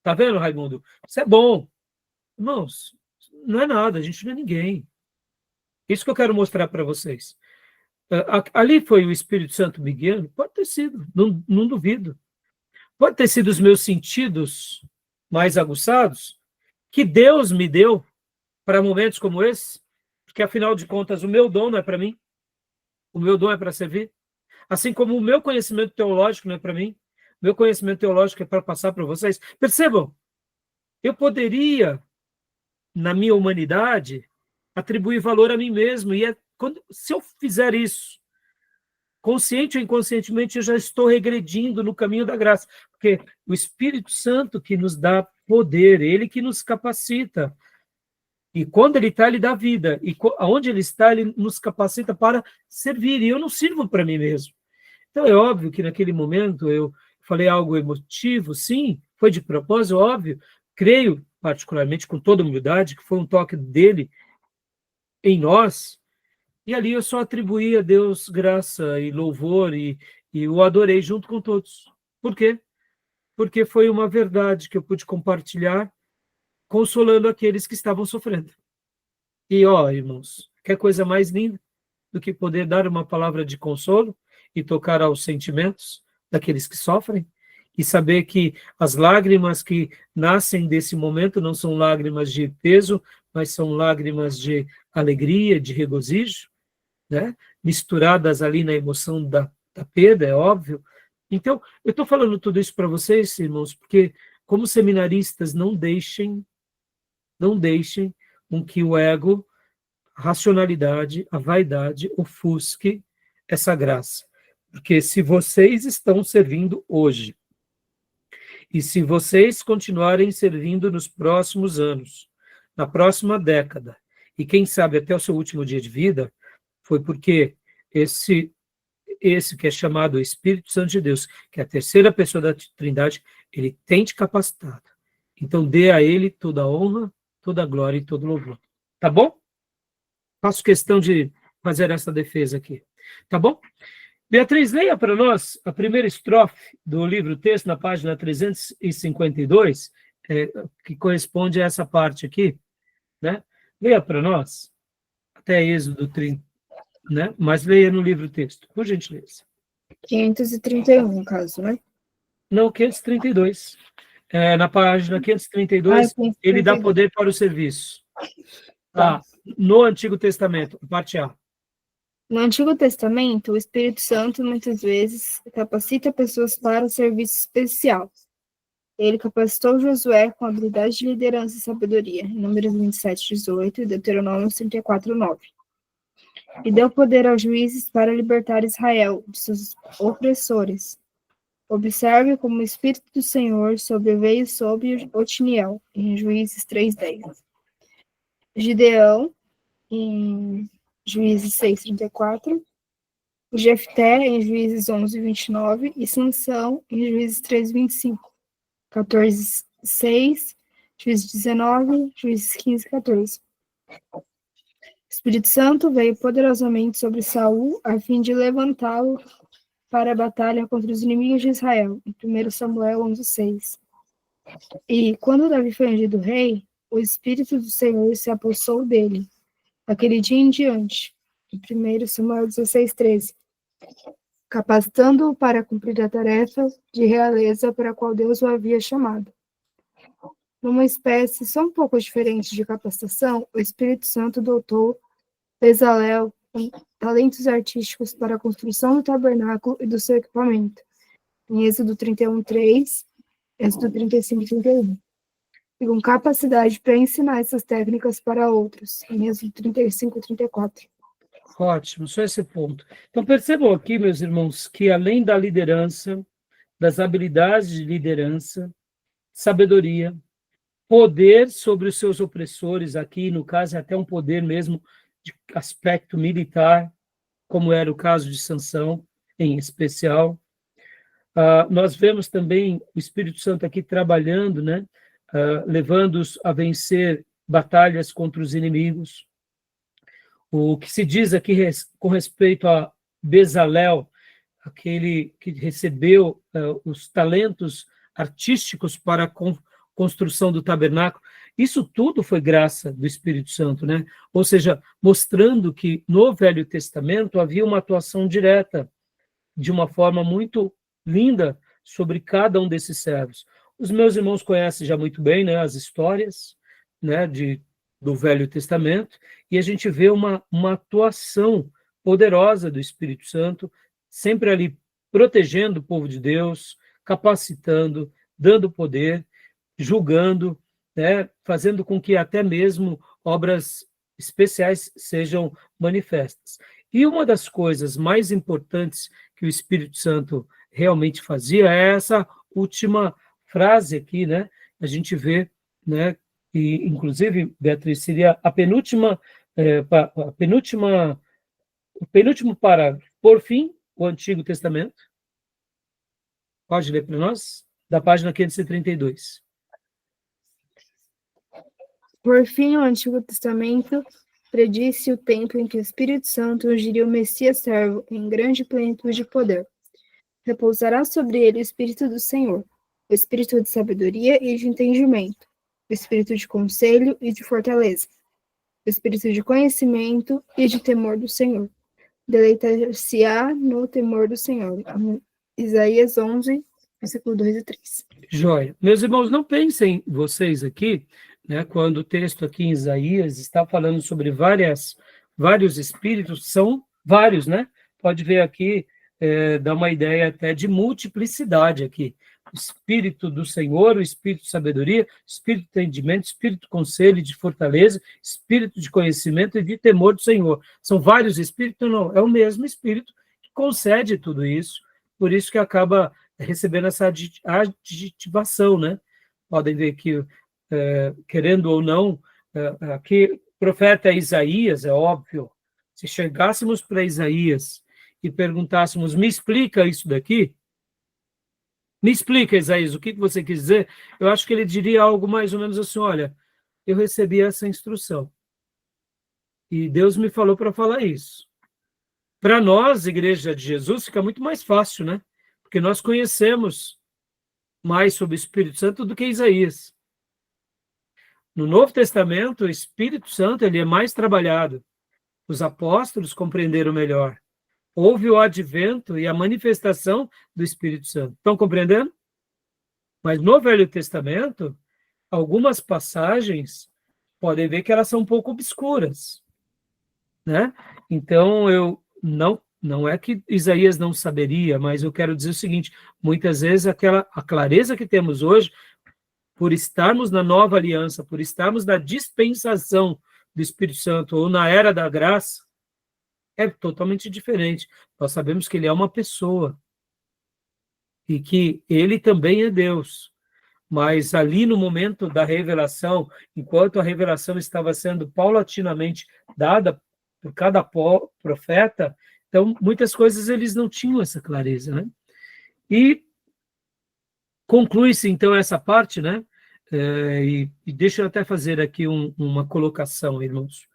tá vendo, Raimundo? Isso é bom. Irmãos, não é nada, a gente não é ninguém. Isso que eu quero mostrar para vocês. Ali foi o Espírito Santo me guiando? Pode ter sido, não duvido. Pode ter sido os meus sentidos mais aguçados, que Deus me deu para momentos como esse, porque afinal de contas o meu dom não é para mim, o meu dom é para servir. Assim como o meu conhecimento teológico não é para mim, o meu conhecimento teológico é para passar para vocês. Percebam, eu poderia, na minha humanidade, atribuir valor a mim mesmo, e se eu fizer isso, consciente ou inconscientemente, eu já estou regredindo no caminho da graça, porque o Espírito Santo que nos dá poder, ele que nos capacita, e quando ele está, ele dá vida, e aonde ele está, ele nos capacita para servir, e eu não sirvo para mim mesmo. Então é óbvio que naquele momento eu falei algo emotivo, sim, foi de propósito, óbvio, creio, particularmente com toda humildade, que foi um toque dele em nós, e ali eu só atribuí a Deus graça e louvor e o adorei junto com todos. Por quê? Porque foi uma verdade que eu pude compartilhar, consolando aqueles que estavam sofrendo. E, ó, irmãos, quer coisa mais linda do que poder dar uma palavra de consolo e tocar aos sentimentos daqueles que sofrem? E saber que as lágrimas que nascem desse momento não são lágrimas de peso, mas são lágrimas de alegria, de regozijo, né? Misturadas ali na emoção da perda, é óbvio. Então, eu estou falando tudo isso para vocês, irmãos, porque, como seminaristas, não deixem com que o ego, a racionalidade, a vaidade ofusque essa graça. Porque se vocês estão servindo hoje, e se vocês continuarem servindo nos próximos anos, na próxima década, e quem sabe até o seu último dia de vida, foi porque esse que é chamado Espírito Santo de Deus, que é a terceira pessoa da Trindade, ele tem te capacitado. Então dê a ele toda a honra, toda a glória e todo o louvor. Tá bom? Faço questão de fazer essa defesa aqui. Tá bom? Beatriz, leia para nós a primeira estrofe do livro-texto, na página 352, que corresponde a essa parte aqui, né? Leia para nós, até Êxodo 30, né? Mas leia no livro-texto, por gentileza. 531, no caso, né? Não, 532. Na página 532, ele dá poder para o serviço. Tá. No Antigo Testamento, parte A. No Antigo Testamento, o Espírito Santo muitas vezes capacita pessoas para o serviço especial. Ele capacitou Josué com habilidade de liderança e sabedoria, em Números 27:18 e Deuteronômio 34:9. E deu poder aos juízes para libertar Israel de seus opressores. Observe como o Espírito do Senhor sobreveio sobre Otiniel, em Juízes 3:10. Gideão, em Juízes 6:34, Jefté, em Juízes 11:29, e Sansão, em Juízes 3:25, 14:6, Juízes 19, Juízes 15:14. O Espírito Santo veio poderosamente sobre Saul, a fim de levantá-lo para a batalha contra os inimigos de Israel, em 1 Samuel 11:6. E, quando Davi foi ungido rei, o Espírito do Senhor se apossou dele, aquele dia em diante, em 1 Samuel 16:13, capacitando-o para cumprir a tarefa de realeza para a qual Deus o havia chamado. Numa espécie só um pouco diferente de capacitação, o Espírito Santo dotou Bezalel com talentos artísticos para a construção do tabernáculo e do seu equipamento. Em Êxodo 31:3, Êxodo 35:31. E com capacidade para ensinar essas técnicas para outros. Em Êxodo 35:34. Ótimo, só esse ponto. Então, percebam aqui, meus irmãos, que além da liderança, das habilidades de liderança, sabedoria, poder sobre os seus opressores, aqui, no caso, é até um poder mesmo de aspecto militar, como era o caso de Sansão, em especial. Nós vemos também o Espírito Santo aqui trabalhando, né? Levando-os a vencer batalhas contra os inimigos. O que se diz aqui com respeito a Bezalel, aquele que recebeu os talentos artísticos para a construção do tabernáculo, isso tudo foi graça do Espírito Santo, né? Ou seja, mostrando que no Velho Testamento havia uma atuação direta, de uma forma muito linda, sobre cada um desses servos. Os meus irmãos conhecem já muito bem, né, as histórias, né, do Velho Testamento, e a gente vê uma atuação poderosa do Espírito Santo, sempre ali protegendo o povo de Deus, capacitando, dando poder, julgando, né, fazendo com que até mesmo obras especiais sejam manifestas. E uma das coisas mais importantes que o Espírito Santo realmente fazia é essa última frase aqui, né? A gente vê, né? E inclusive, Beatriz, seria o penúltimo parágrafo. Por fim, o Antigo Testamento. Pode ler para nós? Da página 532. Por fim, o Antigo Testamento predisse o tempo em que o Espírito Santo ungiria o Messias servo em grande plenitude de poder. Repousará sobre ele o Espírito do Senhor, o Espírito de sabedoria e de entendimento, o Espírito de conselho e de fortaleza, o Espírito de conhecimento e de temor do Senhor. Deleitar-se-á no temor do Senhor. Isaías 11, versículo 2 e 3. Joia. Meus irmãos, não pensem vocês aqui, né, quando o texto aqui em Isaías está falando sobre vários espíritos, são vários, né? Pode ver aqui, dá uma ideia até de multiplicidade aqui. O Espírito do Senhor, o Espírito de sabedoria, o Espírito de entendimento, o Espírito de conselho e de fortaleza, Espírito de conhecimento e de temor do Senhor. São vários espíritos? Não, é o mesmo Espírito que concede tudo isso, por isso que acaba recebendo essa adjetivação, né? Podem ver que, querendo ou não, aqui, profeta Isaías, é óbvio, se chegássemos para Isaías e perguntássemos, me explica isso daqui, me explica, Isaías, o que você quis dizer, eu acho que ele diria algo mais ou menos assim, olha, eu recebi essa instrução, e Deus me falou para falar isso. Para nós, Igreja de Jesus, fica muito mais fácil, né? Porque nós conhecemos mais sobre o Espírito Santo do que Isaías. No Novo Testamento, o Espírito Santo ele é mais trabalhado. Os apóstolos compreenderam melhor. Houve o advento e a manifestação do Espírito Santo. Estão compreendendo? Mas no Velho Testamento, algumas passagens podem ver que elas são um pouco obscuras, né? Então, eu não é que Isaías não saberia, mas eu quero dizer o seguinte, muitas vezes a clareza que temos hoje, por estarmos na nova aliança, por estarmos na dispensação do Espírito Santo, ou na era da graça, é totalmente diferente. Nós sabemos que ele é uma pessoa, e que ele também é Deus. Mas ali no momento da revelação, enquanto a revelação estava sendo paulatinamente dada por cada profeta, então muitas coisas eles não tinham essa clareza, né? E conclui-se então essa parte, né? E deixa eu até fazer aqui uma colocação, irmãos.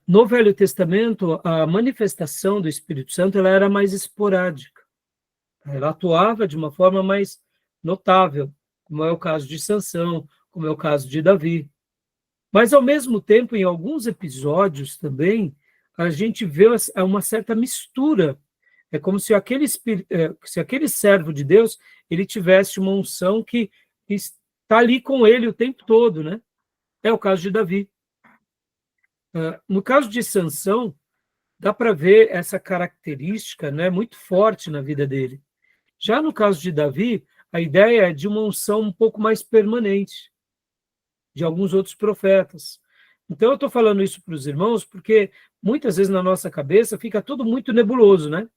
No Velho Testamento, a manifestação do Espírito Santo ela era mais esporádica. Ela atuava de uma forma mais notável, como é o caso de Sansão, como é o caso de Davi. Mas, ao mesmo tempo, em alguns episódios também, a gente vê uma certa mistura. É como se aquele servo de Deus ele tivesse uma unção que que está ali com ele o tempo todo, né? É o caso de Davi. No caso de Sansão, dá para ver essa característica, né, muito forte na vida dele. Já no caso de Davi, a ideia é de uma unção um pouco mais permanente, de alguns outros profetas. Então, eu estou falando isso para os irmãos, porque muitas vezes na nossa cabeça fica tudo muito nebuloso, né?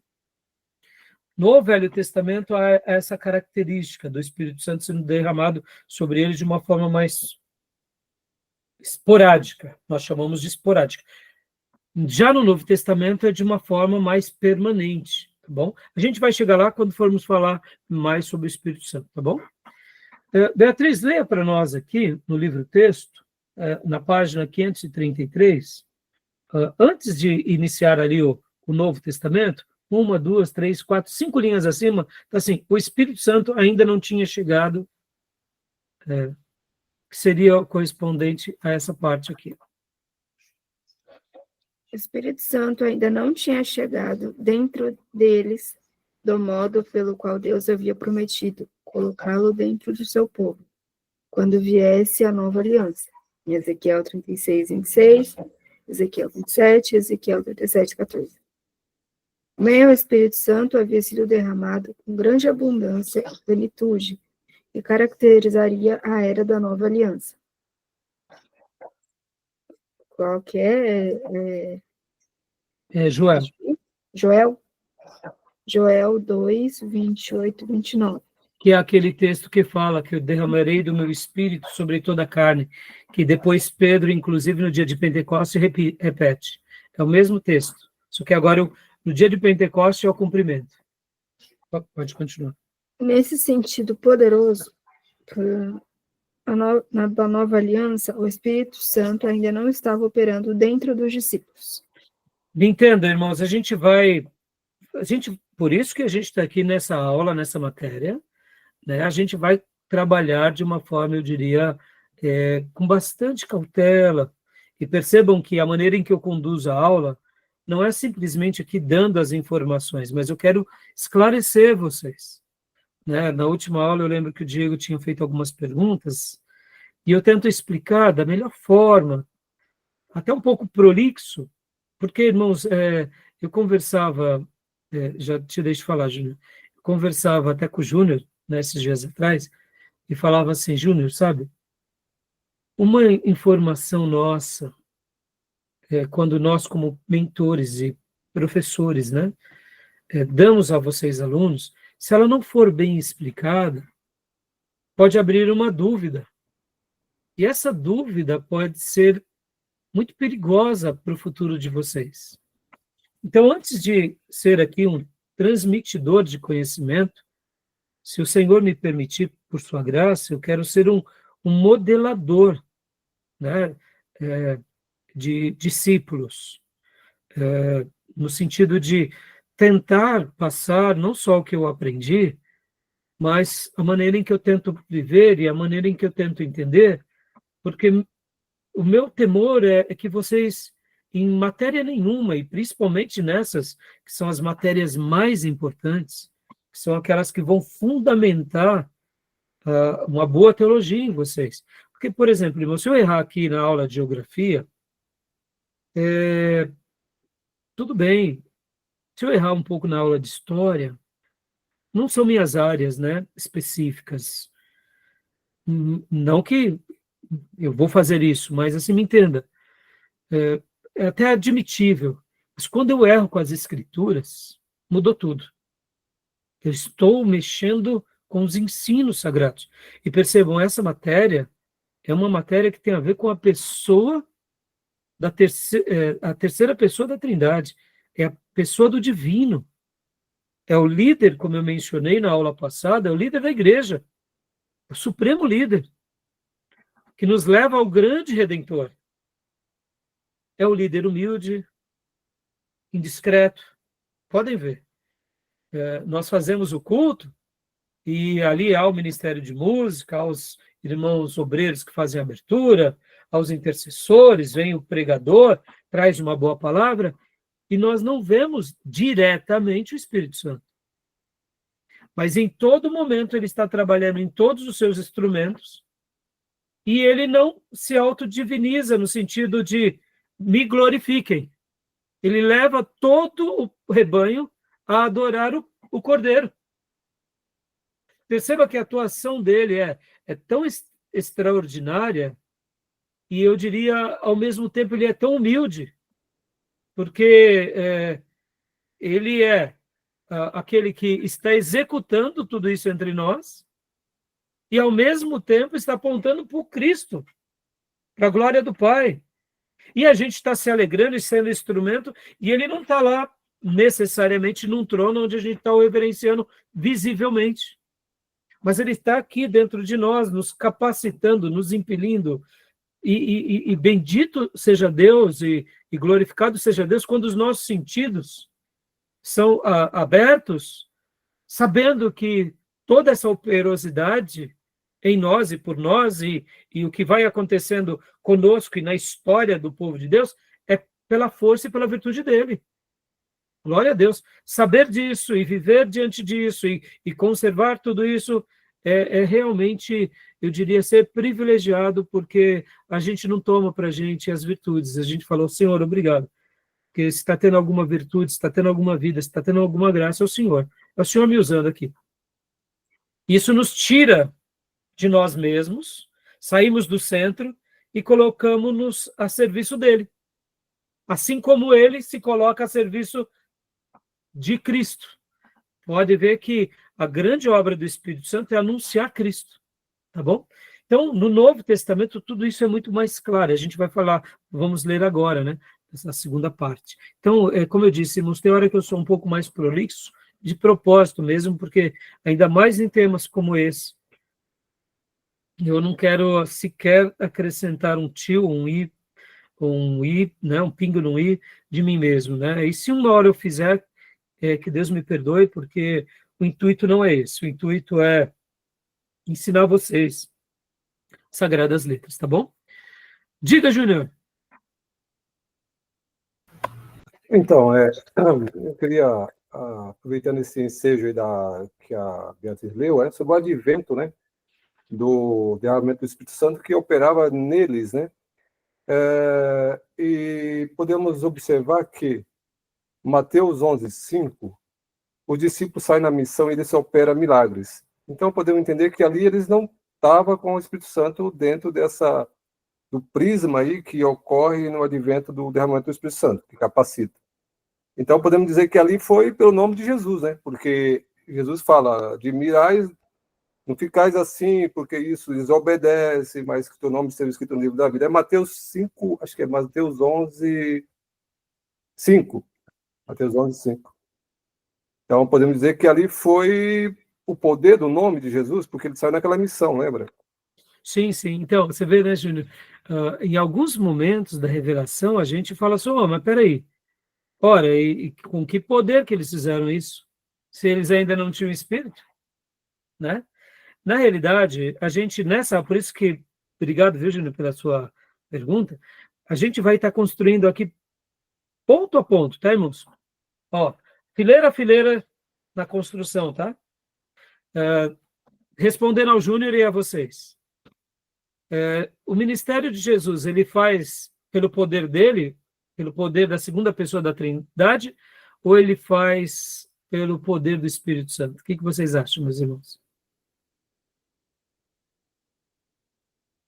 No Velho Testamento há essa característica do Espírito Santo sendo derramado sobre eles de uma forma mais esporádica, nós chamamos de esporádica. Já no Novo Testamento é de uma forma mais permanente, tá bom? A gente vai chegar lá quando formos falar mais sobre o Espírito Santo, tá bom? Beatriz, leia para nós aqui, no livro-texto, na página 533, antes de iniciar ali o Novo Testamento, 1, 2, 3, 4, 5 linhas acima, tá assim, o Espírito Santo ainda não tinha chegado, que seria correspondente a essa parte aqui. O Espírito Santo ainda não tinha chegado dentro deles do modo pelo qual Deus havia prometido colocá-lo dentro do seu povo, quando viesse a nova aliança. Em Ezequiel 36, 26, Ezequiel 27, Ezequiel 37, 14. Também o Espírito Santo havia sido derramado com grande abundância e plenitude, e caracterizaria a era da nova aliança. Qual que é? Joel. Joel 2, 28, 29. Que é aquele texto que fala que eu derramarei do meu espírito sobre toda a carne, que depois Pedro, inclusive no dia de Pentecostes, repete. É o mesmo texto, só que agora no dia de Pentecostes é o cumprimento. Pode continuar. Nesse sentido poderoso, da nova aliança, o Espírito Santo ainda não estava operando dentro dos discípulos. Entenda, irmãos, por isso que a gente está aqui nessa aula, nessa matéria, né? A gente vai trabalhar de uma forma, eu diria, com bastante cautela, e percebam que a maneira em que eu conduzo a aula não é simplesmente aqui dando as informações, mas eu quero esclarecer vocês, né? Na última aula eu lembro que o Diego tinha feito algumas perguntas, e eu tento explicar da melhor forma, até um pouco prolixo, porque, irmãos, eu conversava, já te deixo falar, Júnior, eu conversava até com o Júnior, né, esses dias atrás, e falava assim, Júnior, sabe, uma informação nossa, quando nós, como mentores e professores, né, damos a vocês, alunos, se ela não for bem explicada, pode abrir uma dúvida. E essa dúvida pode ser muito perigosa para o futuro de vocês. Então, antes de ser aqui um transmitidor de conhecimento, se o Senhor me permitir, por sua graça, eu quero ser um modelador, né, de discípulos, no sentido de tentar passar não só o que eu aprendi, mas a maneira em que eu tento viver e a maneira em que eu tento entender, porque o meu temor é que vocês, em matéria nenhuma, e principalmente nessas que são as matérias mais importantes, que são aquelas que vão fundamentar uma boa teologia em vocês. Porque, por exemplo, irmão, se eu errar aqui na aula de geografia, tudo bem. Se eu errar um pouco na aula de história, não são minhas áreas, né, específicas. Não que eu vou fazer isso, mas assim, me entenda. É até admitível. Mas quando eu erro com as escrituras, mudou tudo. Eu estou mexendo com os ensinos sagrados. E percebam, essa matéria é uma matéria que tem a ver com a pessoa a terceira pessoa da Trindade. É a pessoa do divino. É o líder, como eu mencionei na aula passada, é o líder da igreja. É o supremo líder, que nos leva ao grande Redentor. É o líder humilde, indiscreto. Podem ver. Nós fazemos o culto e ali há o Ministério de Música, aos irmãos obreiros que fazem a abertura, aos intercessores, vem o pregador, traz uma boa palavra, e nós não vemos diretamente o Espírito Santo. Mas em todo momento ele está trabalhando em todos os seus instrumentos e ele não se autodiviniza no sentido de me glorifiquem. Ele leva todo o rebanho a adorar o Cordeiro. Perceba que a atuação dele é tão extraordinária e eu diria, ao mesmo tempo, ele é tão humilde, porque ele é aquele que está executando tudo isso entre nós e, ao mesmo tempo, está apontando para o Cristo, para a glória do Pai. E a gente está se alegrando e sendo instrumento, e ele não está lá necessariamente num trono onde a gente está o reverenciando visivelmente. Mas ele está aqui dentro de nós, nos capacitando, nos impelindo. E bendito seja Deus e glorificado seja Deus quando os nossos sentidos são abertos, sabendo que toda essa operosidade em nós e por nós, e o que vai acontecendo conosco e na história do povo de Deus, é pela força e pela virtude dele. Glória a Deus. Saber disso e viver diante disso e conservar tudo isso é realmente, eu diria, ser privilegiado, porque a gente não toma para a gente as virtudes. A gente falou, Senhor, obrigado. Porque se está tendo alguma virtude, se está tendo alguma vida, se está tendo alguma graça, é o Senhor. É o Senhor me usando aqui. Isso nos tira de nós mesmos, saímos do centro e colocamos-nos a serviço dele. Assim como ele se coloca a serviço de Cristo. Pode ver que a grande obra do Espírito Santo é anunciar Cristo, tá bom? Então, no Novo Testamento, tudo isso é muito mais claro. A gente vai falar, vamos ler agora, né? Essa segunda parte. Então, como eu disse, irmãos, tem hora que eu sou um pouco mais prolixo, de propósito mesmo, porque ainda mais em temas como esse, eu não quero sequer acrescentar um tio, um i, né? Um pingo no i de mim mesmo, né? E se uma hora eu fizer, que Deus me perdoe, porque o intuito não é esse. O intuito é ensinar vocês Sagradas Letras, tá bom? Diga, Júnior. Então, eu queria, aproveitando esse ensejo aí que a Beatriz leu, sobre o advento, né, do derramamento do Espírito Santo que operava neles, né? E podemos observar que Mateus 11:5, os discípulos saem na missão e eles operam milagres. Então, podemos entender que ali eles não estavam com o Espírito Santo dentro do prisma aí que ocorre no advento do derramamento do Espírito Santo, que capacita. Então, podemos dizer que ali foi pelo nome de Jesus, né? Porque Jesus fala, admirais, não ficais assim, porque isso desobedece, mas que teu nome esteja escrito no livro da vida. É Mateus 5, acho que é Mateus 11:5. Mateus 11:5. Então, podemos dizer que ali foi o poder do nome de Jesus, porque ele saiu naquela missão, lembra? Sim, sim. Então, você vê, né, Júnior? Em alguns momentos da revelação, a gente fala assim, mas peraí, ora, e com que poder que eles fizeram isso? Se eles ainda não tinham Espírito, né? Na realidade, a gente por isso que, obrigado, viu, Júnior, pela sua pergunta, a gente vai estar construindo aqui ponto a ponto, tá, irmãos? Fileira a fileira na construção, tá? Respondendo ao Júnior e a vocês. O ministério de Jesus, ele faz pelo poder dele, pelo poder da segunda pessoa da Trindade, ou ele faz pelo poder do Espírito Santo? O que vocês acham, meus irmãos?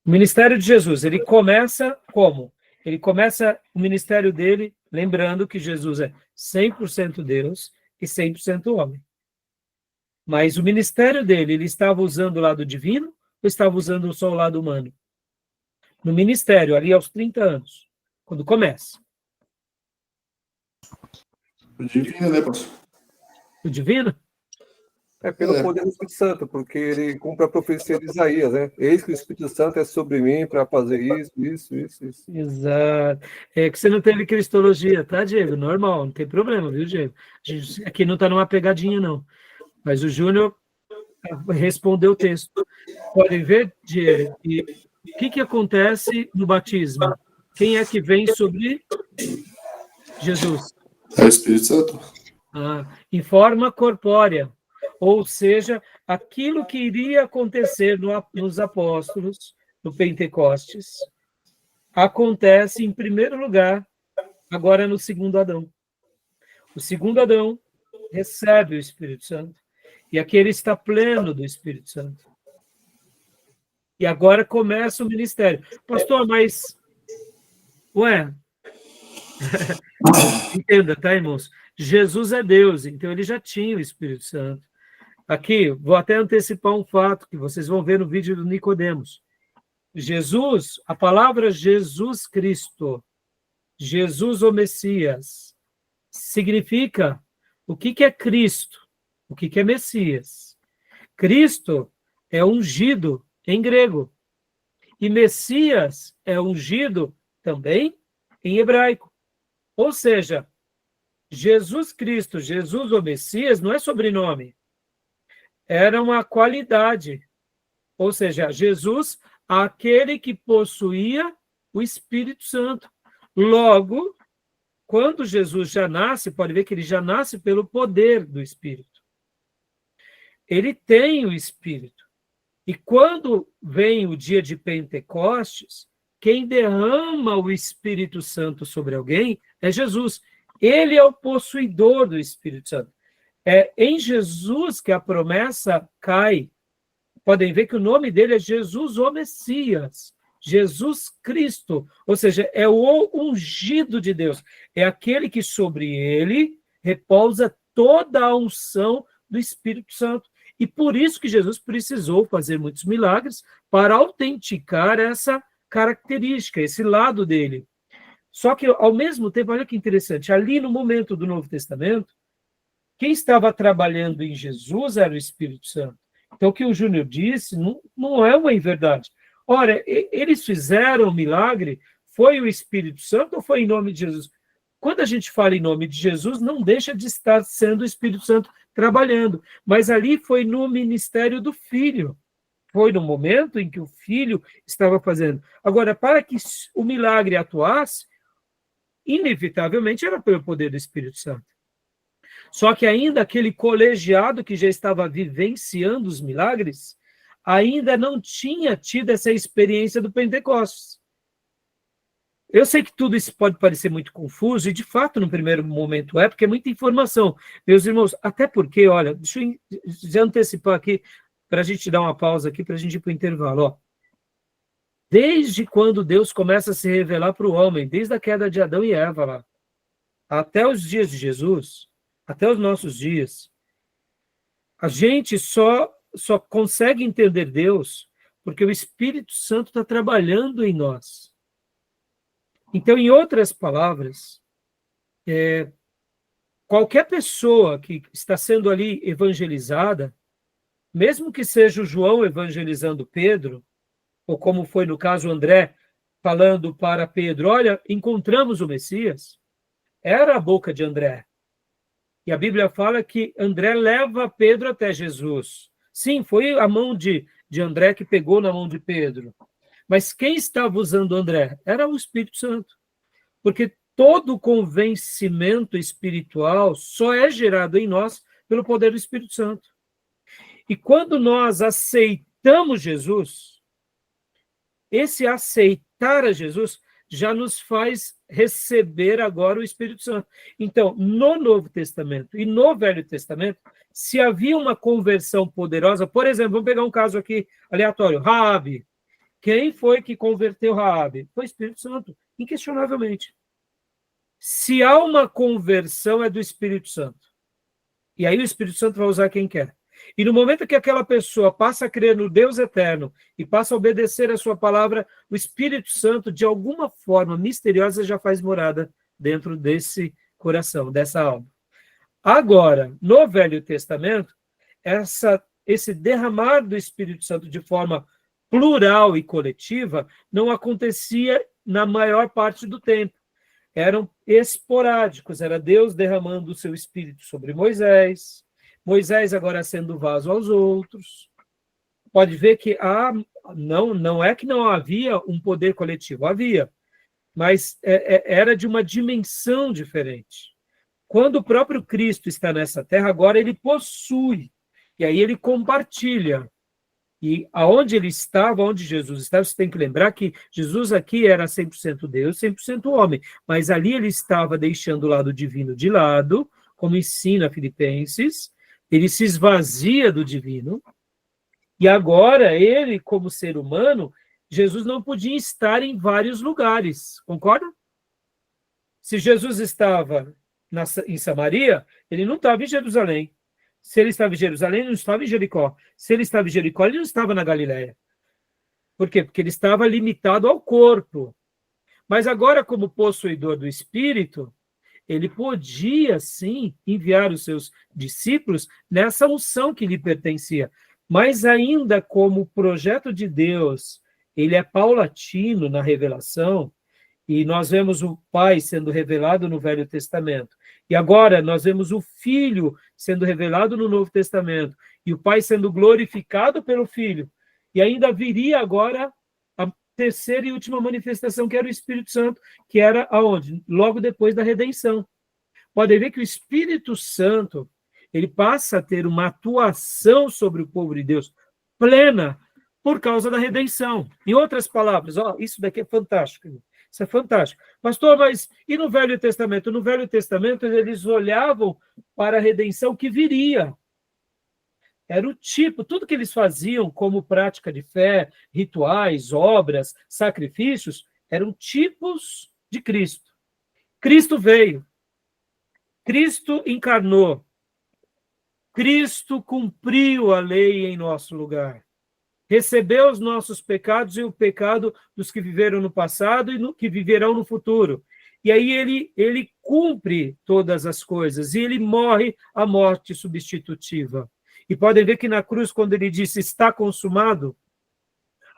O ministério de Jesus, ele começa como? Ele começa o ministério dele, lembrando que Jesus é 100% Deus e 100% homem. Mas o ministério dele, ele estava usando o lado divino ou estava usando só o lado humano? No ministério, ali aos 30 anos, quando começa. O divino, né, pastor? O divino? Pelo poder do Espírito Santo, porque ele cumpre a profecia de Isaías, né? Eis que o Espírito Santo é sobre mim para fazer isso. Exato. É que você não teve cristologia, tá, Diego? Normal, não tem problema, viu, Diego? A gente aqui não está numa pegadinha, não. Mas o Júnior respondeu o texto. Podem ver, Diego, e o que acontece no batismo? Quem é que vem sobre Jesus? É o Espírito Santo. Em forma corpórea. Ou seja, aquilo que iria acontecer nos apóstolos, no Pentecostes, acontece em primeiro lugar, agora no segundo Adão. O segundo Adão recebe o Espírito Santo, e aqui ele está pleno do Espírito Santo. E agora começa o ministério. Pastor, mas... Ué... Entenda, tá, irmãos? Jesus é Deus, então ele já tinha o Espírito Santo. Aqui, vou até antecipar um fato que vocês vão ver no vídeo do Nicodemos. Jesus, a palavra Jesus Cristo, Jesus o Messias, significa o que é Cristo, o que é Messias. Cristo é ungido em grego, e Messias é ungido também em hebraico. Ou seja, Jesus Cristo, Jesus o Messias, não é sobrenome, era uma qualidade. Ou seja, Jesus, aquele que possuía o Espírito Santo. Logo, quando Jesus já nasce, pode ver que ele já nasce pelo poder do Espírito. Ele tem o Espírito. E quando vem o dia de Pentecostes, quem derrama o Espírito Santo sobre alguém é Jesus. Ele é o possuidor do Espírito Santo. É em Jesus que a promessa cai. Podem ver que o nome dele é Jesus o Messias, Jesus Cristo, ou seja, é o ungido de Deus. É aquele que sobre ele repousa toda a unção do Espírito Santo. E por isso que Jesus precisou fazer muitos milagres para autenticar essa característica, esse lado dele. Só que, ao mesmo tempo, olha que interessante, ali no momento do Novo Testamento, quem estava trabalhando em Jesus era o Espírito Santo. Então, o que o Júnior disse não é uma inverdade. Ora, eles fizeram o milagre, foi o Espírito Santo ou foi em nome de Jesus? Quando a gente fala em nome de Jesus, não deixa de estar sendo o Espírito Santo trabalhando. Mas ali foi no ministério do Filho. Foi no momento em que o Filho estava fazendo. Agora, para que o milagre atuasse, inevitavelmente era pelo poder do Espírito Santo. Só que ainda aquele colegiado que já estava vivenciando os milagres, ainda não tinha tido essa experiência do Pentecostes. Eu sei que tudo isso pode parecer muito confuso, e de fato, no primeiro momento porque é muita informação. Meus irmãos, até porque, olha, deixa eu já antecipar aqui, para a gente dar uma pausa aqui, para a gente ir para o intervalo. Ó. Desde quando Deus começa a se revelar para o homem, desde a queda de Adão e Eva, lá, até os dias de Jesus, até os nossos dias, a gente só consegue entender Deus porque o Espírito Santo está trabalhando em nós. Então, em outras palavras, qualquer pessoa que está sendo ali evangelizada, mesmo que seja o João evangelizando Pedro, ou como foi no caso André, falando para Pedro, olha, encontramos o Messias, era a boca de André. E a Bíblia fala que André leva Pedro até Jesus. Sim, foi a mão de André que pegou na mão de Pedro. Mas quem estava usando André? Era o Espírito Santo. Porque todo convencimento espiritual só é gerado em nós pelo poder do Espírito Santo. E quando nós aceitamos Jesus, esse aceitar a Jesus já nos faz receber agora o Espírito Santo. Então, no Novo Testamento e no Velho Testamento, se havia uma conversão poderosa, por exemplo, vamos pegar um caso aqui aleatório, Raabe. Quem foi que converteu Raabe? Foi o Espírito Santo, inquestionavelmente. Se há uma conversão, é do Espírito Santo. E aí o Espírito Santo vai usar quem quer. E no momento que aquela pessoa passa a crer no Deus eterno e passa a obedecer a sua palavra, o Espírito Santo, de alguma forma misteriosa, já faz morada dentro desse coração, dessa alma. Agora, no Velho Testamento, esse derramar do Espírito Santo de forma plural e coletiva não acontecia na maior parte do tempo. Eram esporádicos, era Deus derramando o seu Espírito sobre Moisés, Moisés agora sendo vaso aos outros. Pode ver que não é que não havia um poder coletivo, havia, mas era de uma dimensão diferente. Quando o próprio Cristo está nessa terra, agora ele possui. E aí ele compartilha. E aonde ele estava, onde Jesus estava, você tem que lembrar que Jesus aqui era 100% Deus, 100% homem, mas ali ele estava deixando o lado divino de lado, como ensina Filipenses, ele se esvazia do divino, e agora ele, como ser humano, Jesus não podia estar em vários lugares, concorda? Se Jesus estava em Samaria, ele não estava em Jerusalém. Se ele estava em Jerusalém, ele não estava em Jericó. Se ele estava em Jericó, ele não estava na Galiléia. Por quê? Porque ele estava limitado ao corpo. Mas agora, como possuidor do Espírito, ele podia, sim, enviar os seus discípulos nessa unção que lhe pertencia. Mas ainda como projeto de Deus, ele é paulatino na revelação, e nós vemos o Pai sendo revelado no Velho Testamento. E agora nós vemos o Filho sendo revelado no Novo Testamento. E o Pai sendo glorificado pelo Filho. E ainda viria agora a terceira e última manifestação, que era o Espírito Santo, que era aonde? Logo depois da redenção. Podem ver que o Espírito Santo, ele passa a ter uma atuação sobre o povo de Deus plena por causa da redenção. Em outras palavras, isso daqui é fantástico. Isso é fantástico. Pastor, mas e no Velho Testamento? No Velho Testamento, eles olhavam para a redenção que viria. Era o tipo, tudo que eles faziam como prática de fé, rituais, obras, sacrifícios, eram tipos de Cristo. Cristo veio. Cristo encarnou. Cristo cumpriu a lei em nosso lugar. Recebeu os nossos pecados e o pecado dos que viveram no passado e que viverão no futuro. E aí ele cumpre todas as coisas e ele morre a morte substitutiva. E podem ver que na cruz, quando ele disse está consumado,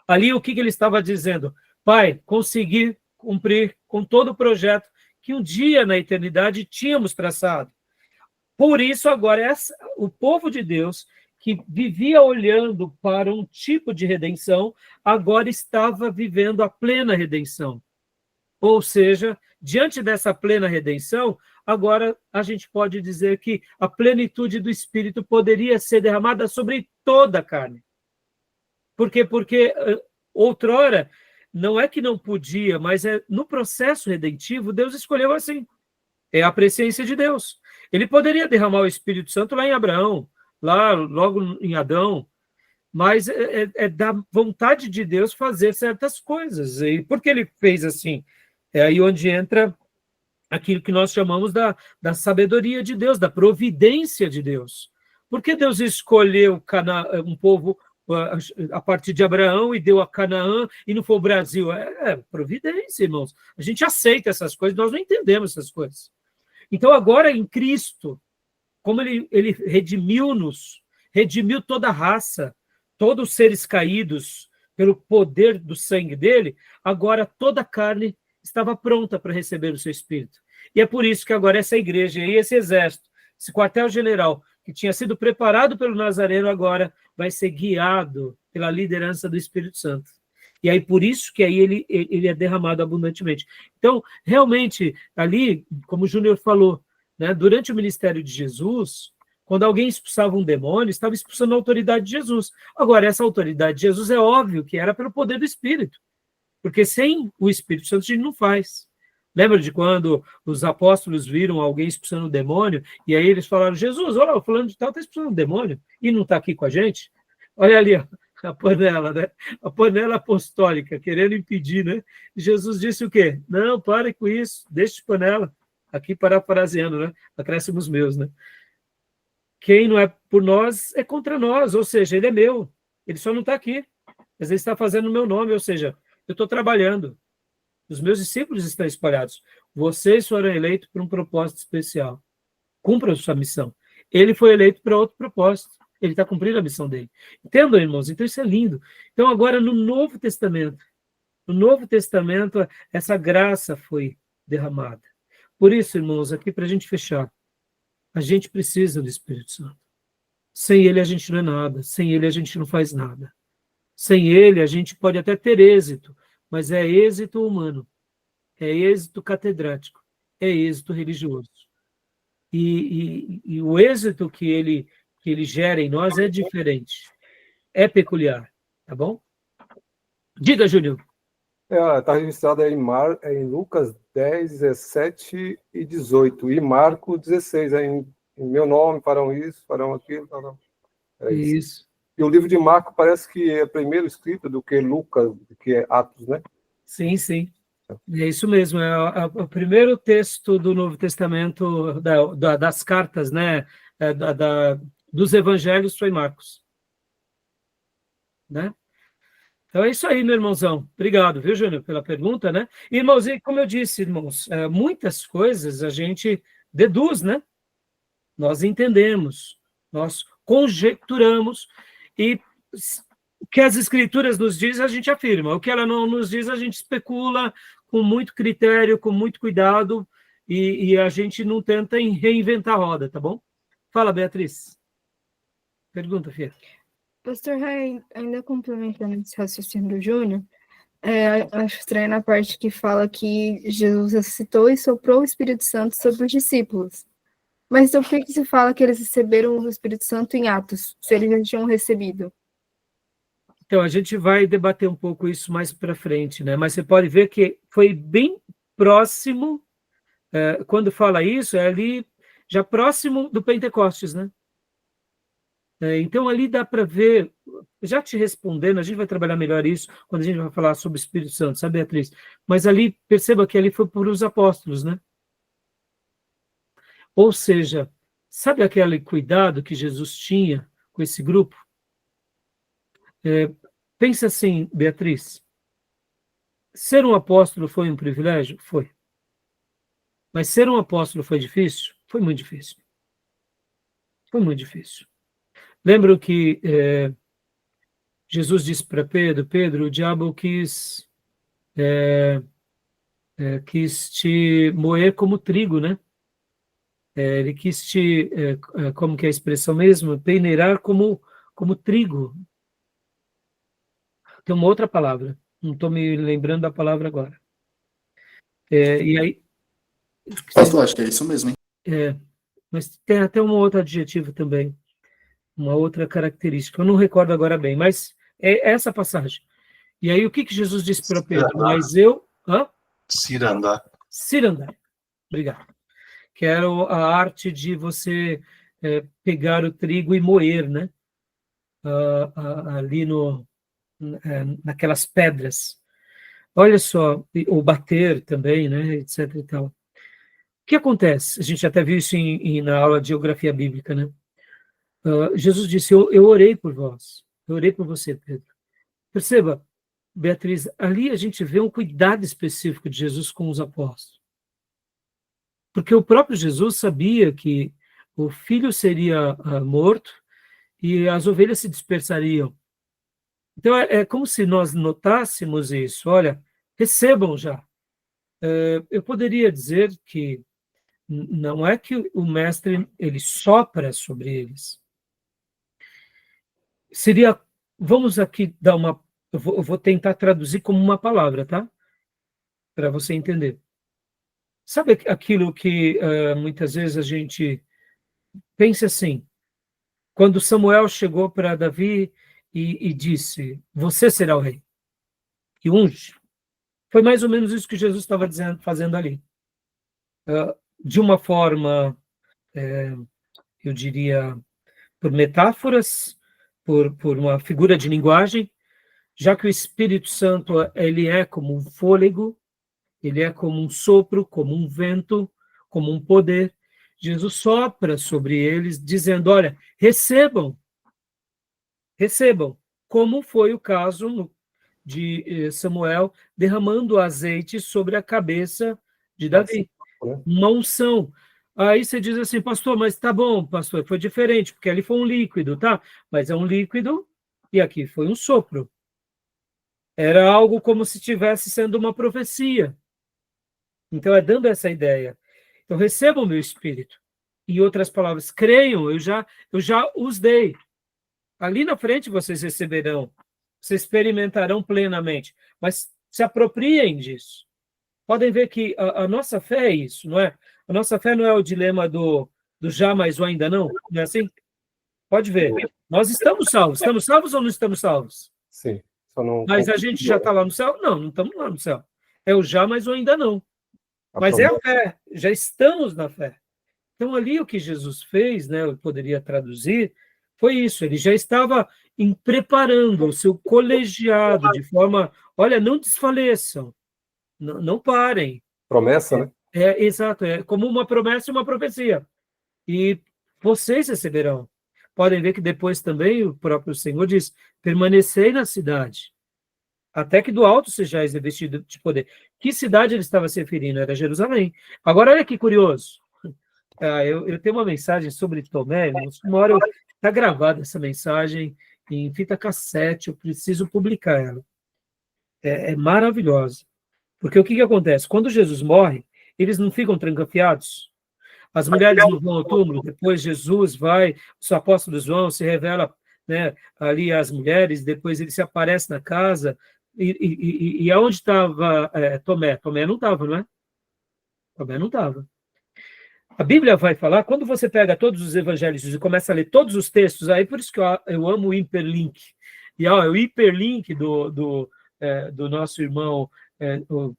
ali o que ele estava dizendo? Pai, consegui cumprir com todo o projeto que um dia na eternidade tínhamos traçado. Por isso, agora, o povo de Deus, que vivia olhando para um tipo de redenção, agora estava vivendo a plena redenção. Ou seja, diante dessa plena redenção, agora a gente pode dizer que a plenitude do Espírito poderia ser derramada sobre toda a carne. Por quê? Porque outrora, não é que não podia, mas no processo redentivo, Deus escolheu assim. É a presciência de Deus. Ele poderia derramar o Espírito Santo lá em Abraão, lá logo em Adão, mas é da vontade de Deus fazer certas coisas. E por que ele fez assim? É aí onde entra aquilo que nós chamamos da sabedoria de Deus, da providência de Deus. Por que Deus escolheu um povo a partir de Abraão e deu a Canaã e não foi o Brasil? É providência, irmãos. A gente aceita essas coisas, nós não entendemos essas coisas. Então, agora em Cristo, como ele redimiu-nos, redimiu toda a raça, todos os seres caídos pelo poder do sangue dele, agora toda a carne estava pronta para receber o seu Espírito. E é por isso que agora essa igreja e esse exército, esse quartel-general, que tinha sido preparado pelo Nazareno, agora vai ser guiado pela liderança do Espírito Santo. E aí, por isso que aí ele é derramado abundantemente. Então, realmente, ali, como o Júnior falou, né, durante o ministério de Jesus, quando alguém expulsava um demônio, estava expulsando a autoridade de Jesus. Agora, essa autoridade de Jesus é óbvio que era pelo poder do Espírito, porque sem o Espírito Santo a gente não faz. Lembra de quando os apóstolos viram alguém expulsando um demônio, e aí eles falaram, Jesus, olha, o fulano de tal está expulsando um demônio, e não está aqui com a gente? Olha ali, ó, a panela, né? A panela apostólica, querendo impedir, né? Jesus disse o quê? Não, pare com isso, deixe de panela. Aqui parafraseando, né? Acréscimos meus, né? Quem não é por nós é contra nós, ou seja, ele é meu. Ele só não está aqui, mas ele está fazendo o meu nome, ou seja, eu estou trabalhando. Os meus discípulos estão espalhados. Vocês foram eleitos por um propósito especial. Cumpra a sua missão. Ele foi eleito para outro propósito. Ele está cumprindo a missão dele. Entendam, irmãos? Então, isso é lindo. Então, agora, no Novo Testamento, essa graça foi derramada. Por isso, irmãos, aqui para a gente fechar, a gente precisa do Espírito Santo. Sem ele, a gente não é nada. Sem ele, a gente não faz nada. Sem ele, a gente pode até ter êxito, mas é êxito humano, é êxito catedrático, é êxito religioso. E o êxito que ele que ele gera em nós é diferente, é peculiar, tá bom? Diga, Júlio. Está registrado aí em Lucas 10, 17 e 18. E Marcos 16. Em meu nome farão isso, farão aquilo. Farão... É isso. Isso. E o livro de Marcos parece que é primeiro escrito do que Lucas, que é Atos, né? Sim, sim. É isso mesmo. O primeiro texto do Novo Testamento, das cartas, né? Dos evangelhos foi Marcos. Né? Então é isso aí, meu irmãozão. Obrigado, viu, Júnior, pela pergunta, né? Irmãos, e como eu disse, irmãos, muitas coisas a gente deduz, né? Nós entendemos, nós conjecturamos, e o que as escrituras nos dizem, a gente afirma. O que ela não nos diz, a gente especula com muito critério, com muito cuidado, e a gente não tenta reinventar a roda, tá bom? Fala, Beatriz. Pergunta, filha. Pastor Rai, ainda complementando esse raciocínio do Júnior, acho estranho na parte que fala que Jesus ressuscitou e soprou o Espírito Santo sobre os discípulos. Mas então por que se fala que eles receberam o Espírito Santo em Atos, se eles já tinham recebido? Então, a gente vai debater um pouco isso mais para frente, né? Mas você pode ver que foi bem próximo, quando fala isso, é ali já próximo do Pentecostes, né? Então, ali dá para ver, já te respondendo, a gente vai trabalhar melhor isso quando a gente vai falar sobre o Espírito Santo, sabe, Beatriz? Mas ali, perceba que ali foi por os apóstolos, né? Ou seja, sabe aquele cuidado que Jesus tinha com esse grupo? Pensa assim, Beatriz, ser um apóstolo foi um privilégio? Foi. Mas ser um apóstolo foi difícil? Foi muito difícil. Foi muito difícil. Lembro que Jesus disse para Pedro, Pedro, o diabo quis te moer como trigo, né? Ele quis te, como que é a expressão mesmo? Peneirar como trigo. Tem uma outra palavra, não estou me lembrando da palavra agora. E aí... Pastor, acho que é isso mesmo, hein? Mas tem até um outro adjetivo também, uma outra característica, eu não recordo agora bem, mas é essa passagem. E aí o que Jesus disse para Pedro? Mas eu... Cirandar. Cirandar. Obrigado. Que era a arte de você pegar o trigo e moer, né? Ali naquelas pedras. Olha só, ou bater também, né? Etc e tal. O que acontece? A gente até viu isso na aula de geografia bíblica, né? Jesus disse, eu orei por vós, eu orei por você, Pedro. Perceba, Beatriz, ali a gente vê um cuidado específico de Jesus com os apóstolos. Porque o próprio Jesus sabia que o filho seria morto e as ovelhas se dispersariam. Então, é como se nós notássemos isso. Olha, recebam já. Eu poderia dizer que não é que o mestre ele sopra sobre eles. Seria, vamos aqui dar uma, eu vou tentar traduzir como uma palavra, tá? Para você entender. Sabe aquilo que muitas vezes a gente pensa assim, quando Samuel chegou para Davi e disse, você será o rei, e unge. Foi mais ou menos isso que Jesus estava fazendo ali. De uma forma, eu diria, por metáforas, por uma figura de linguagem, já que o Espírito Santo ele é como um fôlego, ele é como um sopro, como um vento, como um poder. Jesus sopra sobre eles, dizendo, olha, recebam, como foi o caso de Samuel, derramando azeite sobre a cabeça de Davi. Uma unção. Aí você diz assim, pastor, mas tá bom, pastor, foi diferente, porque ali foi um líquido, tá? Mas é um líquido e aqui foi um sopro. Era algo como se estivesse sendo uma profecia. Então, é dando essa ideia. Então, recebam o meu espírito. Em outras palavras, creiam, eu já os dei. Ali na frente vocês receberão, vocês experimentarão plenamente, mas se apropriem disso. Podem ver que a nossa fé é isso, não é? A nossa fé não é o dilema do já, mas o ainda não, não é assim? Pode ver. Nós estamos salvos. Estamos salvos ou não estamos salvos? Sim. Só não Mas a gente já está lá no céu? Não, não estamos lá no céu. É o já, mas o ainda não. Mas é a fé. Já estamos na fé. Então, ali o que Jesus fez, né, eu poderia traduzir, foi isso. Ele já estava preparando o seu colegiado de forma, olha, não desfaleçam, não parem. Promessa, né? Exato, é como uma promessa e uma profecia. E vocês receberão. Podem ver que depois também o próprio Senhor diz, permanecei na cidade, até que do alto sejais revestido de poder. Que cidade ele estava se referindo? Era Jerusalém. Agora, olha que curioso. Eu tenho uma mensagem sobre Tomé, uma hora está gravada essa mensagem em fita cassete, eu preciso publicar ela. É maravilhosa. Porque o que acontece? Quando Jesus morre, eles não ficam trancafiados? As mulheres não vão ao túmulo, depois Jesus vai, o apóstolo João se revela, né, ali às mulheres, depois ele se aparece na casa, e aonde estava Tomé? Tomé não estava, não é? Tomé não estava. A Bíblia vai falar, quando você pega todos os evangelhos e começa a ler todos os textos, aí por isso que eu amo o hiperlink. E o hiperlink do nosso irmão,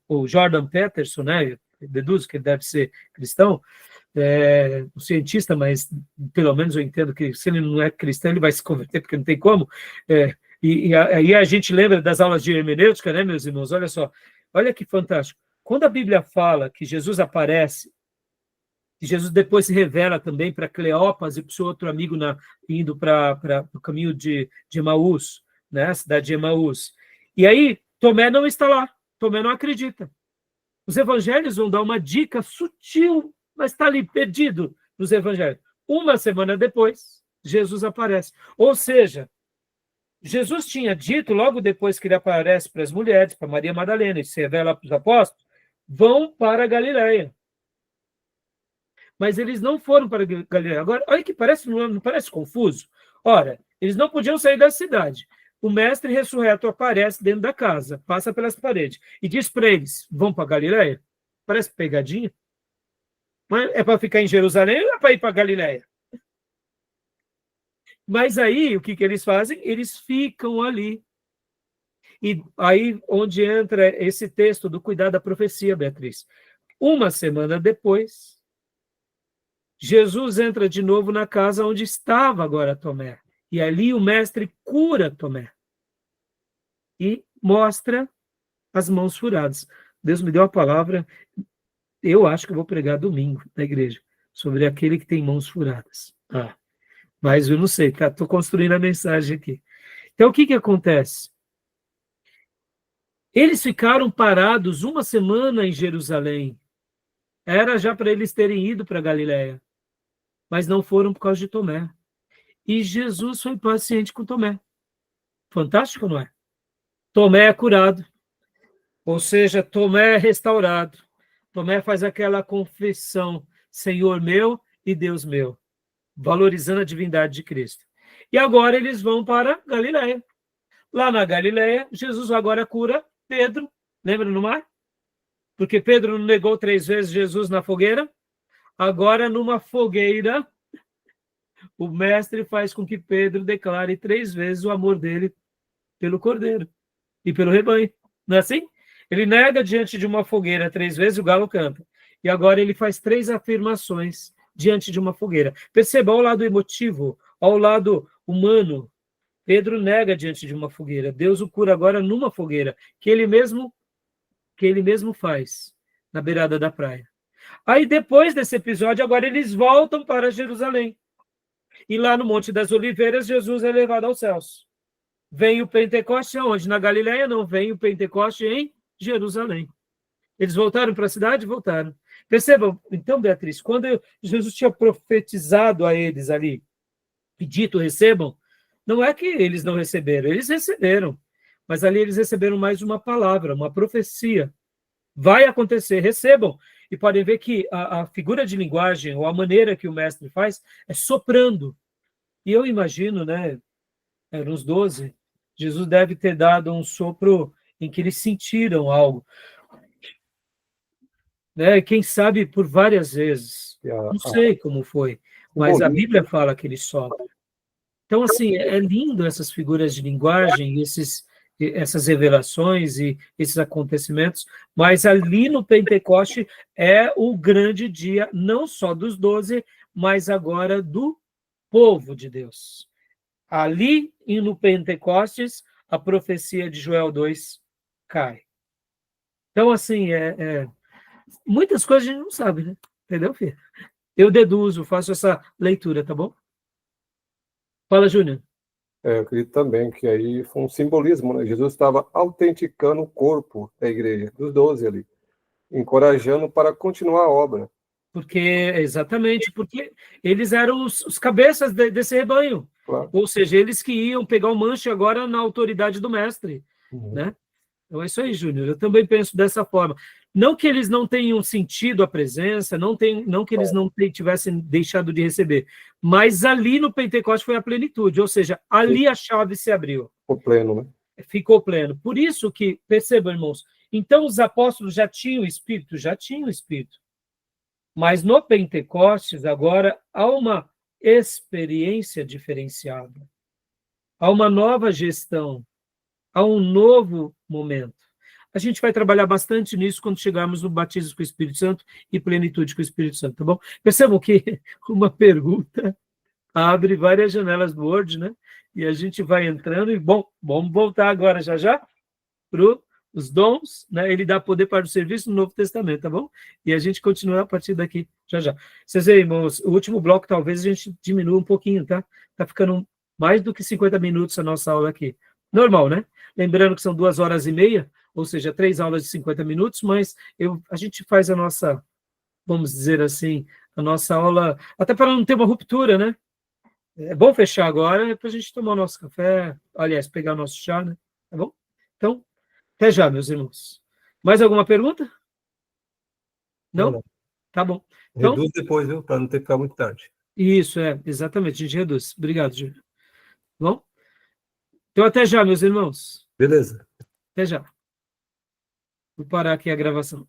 o Jordan Peterson, né? Deduzo que ele deve ser cristão, um cientista, mas pelo menos eu entendo que se ele não é cristão, ele vai se converter, porque não tem como. Aí a gente lembra das aulas de hermenêutica, né, meus irmãos? Olha só, olha que fantástico. Quando a Bíblia fala que Jesus aparece, e Jesus depois se revela também para Cleópas e para o seu outro amigo indo para o caminho de Emaús, né, a cidade de Emaús. E aí, Tomé não está lá, Tomé não acredita. Os evangelhos vão dar uma dica sutil, mas está ali perdido nos evangelhos. Uma semana depois, Jesus aparece. Ou seja, Jesus tinha dito, logo depois que ele aparece para as mulheres, para Maria Madalena, e se revela para os apóstolos, vão para a Galileia. Mas eles não foram para Galileia. Agora, olha que não parece confuso? Ora, eles não podiam sair da cidade. O mestre ressurreto aparece dentro da casa, passa pelas paredes e diz para eles, vão para Galileia? Parece pegadinha. Mas é para ficar em Jerusalém ou é para ir para Galileia? Mas aí, o que eles fazem? Eles ficam ali. E aí, onde entra esse texto do cuidado da profecia, Beatriz. Uma semana depois, Jesus entra de novo na casa onde estava agora Tomé. E ali o mestre cura Tomé. E mostra as mãos furadas. Deus me deu a palavra, eu acho que eu vou pregar domingo na igreja, sobre aquele que tem mãos furadas. Mas eu não sei, estou construindo a mensagem aqui. Então, o que acontece? Eles ficaram parados uma semana em Jerusalém. Era já para eles terem ido para Galileia. Mas não foram por causa de Tomé. E Jesus foi paciente com Tomé. Fantástico, não é? Tomé é curado. Ou seja, Tomé é restaurado. Tomé faz aquela confissão, Senhor meu e Deus meu, valorizando a divindade de Cristo. E agora eles vão para Galileia. Lá na Galileia, Jesus agora cura Pedro. Lembra no mar? Porque Pedro não negou 3 vezes Jesus na fogueira. Agora, numa fogueira, o mestre faz com que Pedro declare 3 vezes o amor dele pelo cordeiro e pelo rebanho. Não é assim? Ele nega diante de uma fogueira 3 vezes, o galo canta. E agora ele faz 3 afirmações diante de uma fogueira. Perceba, ao lado emotivo, ao lado humano, Pedro nega diante de uma fogueira. Deus o cura agora numa fogueira, que ele mesmo faz, na beirada da praia. Aí, depois desse episódio, agora eles voltam para Jerusalém. E lá no Monte das Oliveiras, Jesus é levado aos céus. Vem o Pentecoste aonde? Na Galileia? Não, vem o Pentecoste em Jerusalém. Eles voltaram para a cidade? Voltaram. Percebam, então, Beatriz, quando Jesus tinha profetizado a eles ali, e dito recebam, não é que eles não receberam, eles receberam. Mas ali eles receberam mais uma palavra, uma profecia. Vai acontecer, recebam. E podem ver que a figura de linguagem, ou a maneira que o mestre faz, é soprando. E eu imagino, né, eram uns 12, Jesus deve ter dado um sopro em que eles sentiram algo. Né? Quem sabe por várias vezes. Não sei como foi, mas a Bíblia fala que ele sopra. Então, assim, é lindo essas figuras de linguagem, essas revelações e esses acontecimentos, mas ali no Pentecoste é o grande dia, não só dos 12, mas agora do povo de Deus. Ali e no Pentecostes, a profecia de Joel 2 cai. Então, assim, muitas coisas a gente não sabe, né? Entendeu, filho? Eu deduzo, faço essa leitura, tá bom? Fala, Júnior. Eu acredito também que aí foi um simbolismo, né? Jesus estava autenticando o corpo da igreja, dos 12 ali, encorajando para continuar a obra. Exatamente, porque eles eram os cabeças desse rebanho. Claro. Ou seja, eles que iam pegar o manche agora na autoridade do mestre, né? Então é isso aí, Júnior. Eu também penso dessa forma. Não que eles não tenham sentido a presença, não que eles não tivessem deixado de receber, mas ali no Pentecostes foi a plenitude, ou seja, ali a chave se abriu. O pleno, né? Ficou pleno. Por isso que, percebam, irmãos, então os apóstolos já tinham Espírito, mas no Pentecostes agora há uma experiência diferenciada, há uma nova gestão, há um novo momento. A gente vai trabalhar bastante nisso quando chegarmos no batismo com o Espírito Santo e plenitude com o Espírito Santo, tá bom? Percebam que uma pergunta abre várias janelas do Word, né? E a gente vai entrando e, bom, vamos voltar agora já para os dons, né? Ele dá poder para o serviço no Novo Testamento, tá bom? E a gente continua a partir daqui já. Vocês veem, irmãos, o último bloco talvez a gente diminua um pouquinho, tá? Tá ficando mais do que 50 minutos a nossa aula aqui. Normal, né? Lembrando que são 2h30, ou seja, 3 aulas de 50 minutos, mas a gente faz a nossa, vamos dizer assim, a nossa aula, até para não ter uma ruptura, né? É bom fechar agora, para a gente tomar o nosso café, aliás, pegar o nosso chá, né? Tá bom? Então, até já, meus irmãos. Mais alguma pergunta? Não? Não. Tá bom. Então, Reduz depois, viu? Para não ter que ficar muito tarde. isso, exatamente, a gente reduz. Obrigado, Júlio. Bom? Então, até já, meus irmãos. Beleza. Até já. Vou parar aqui a gravação.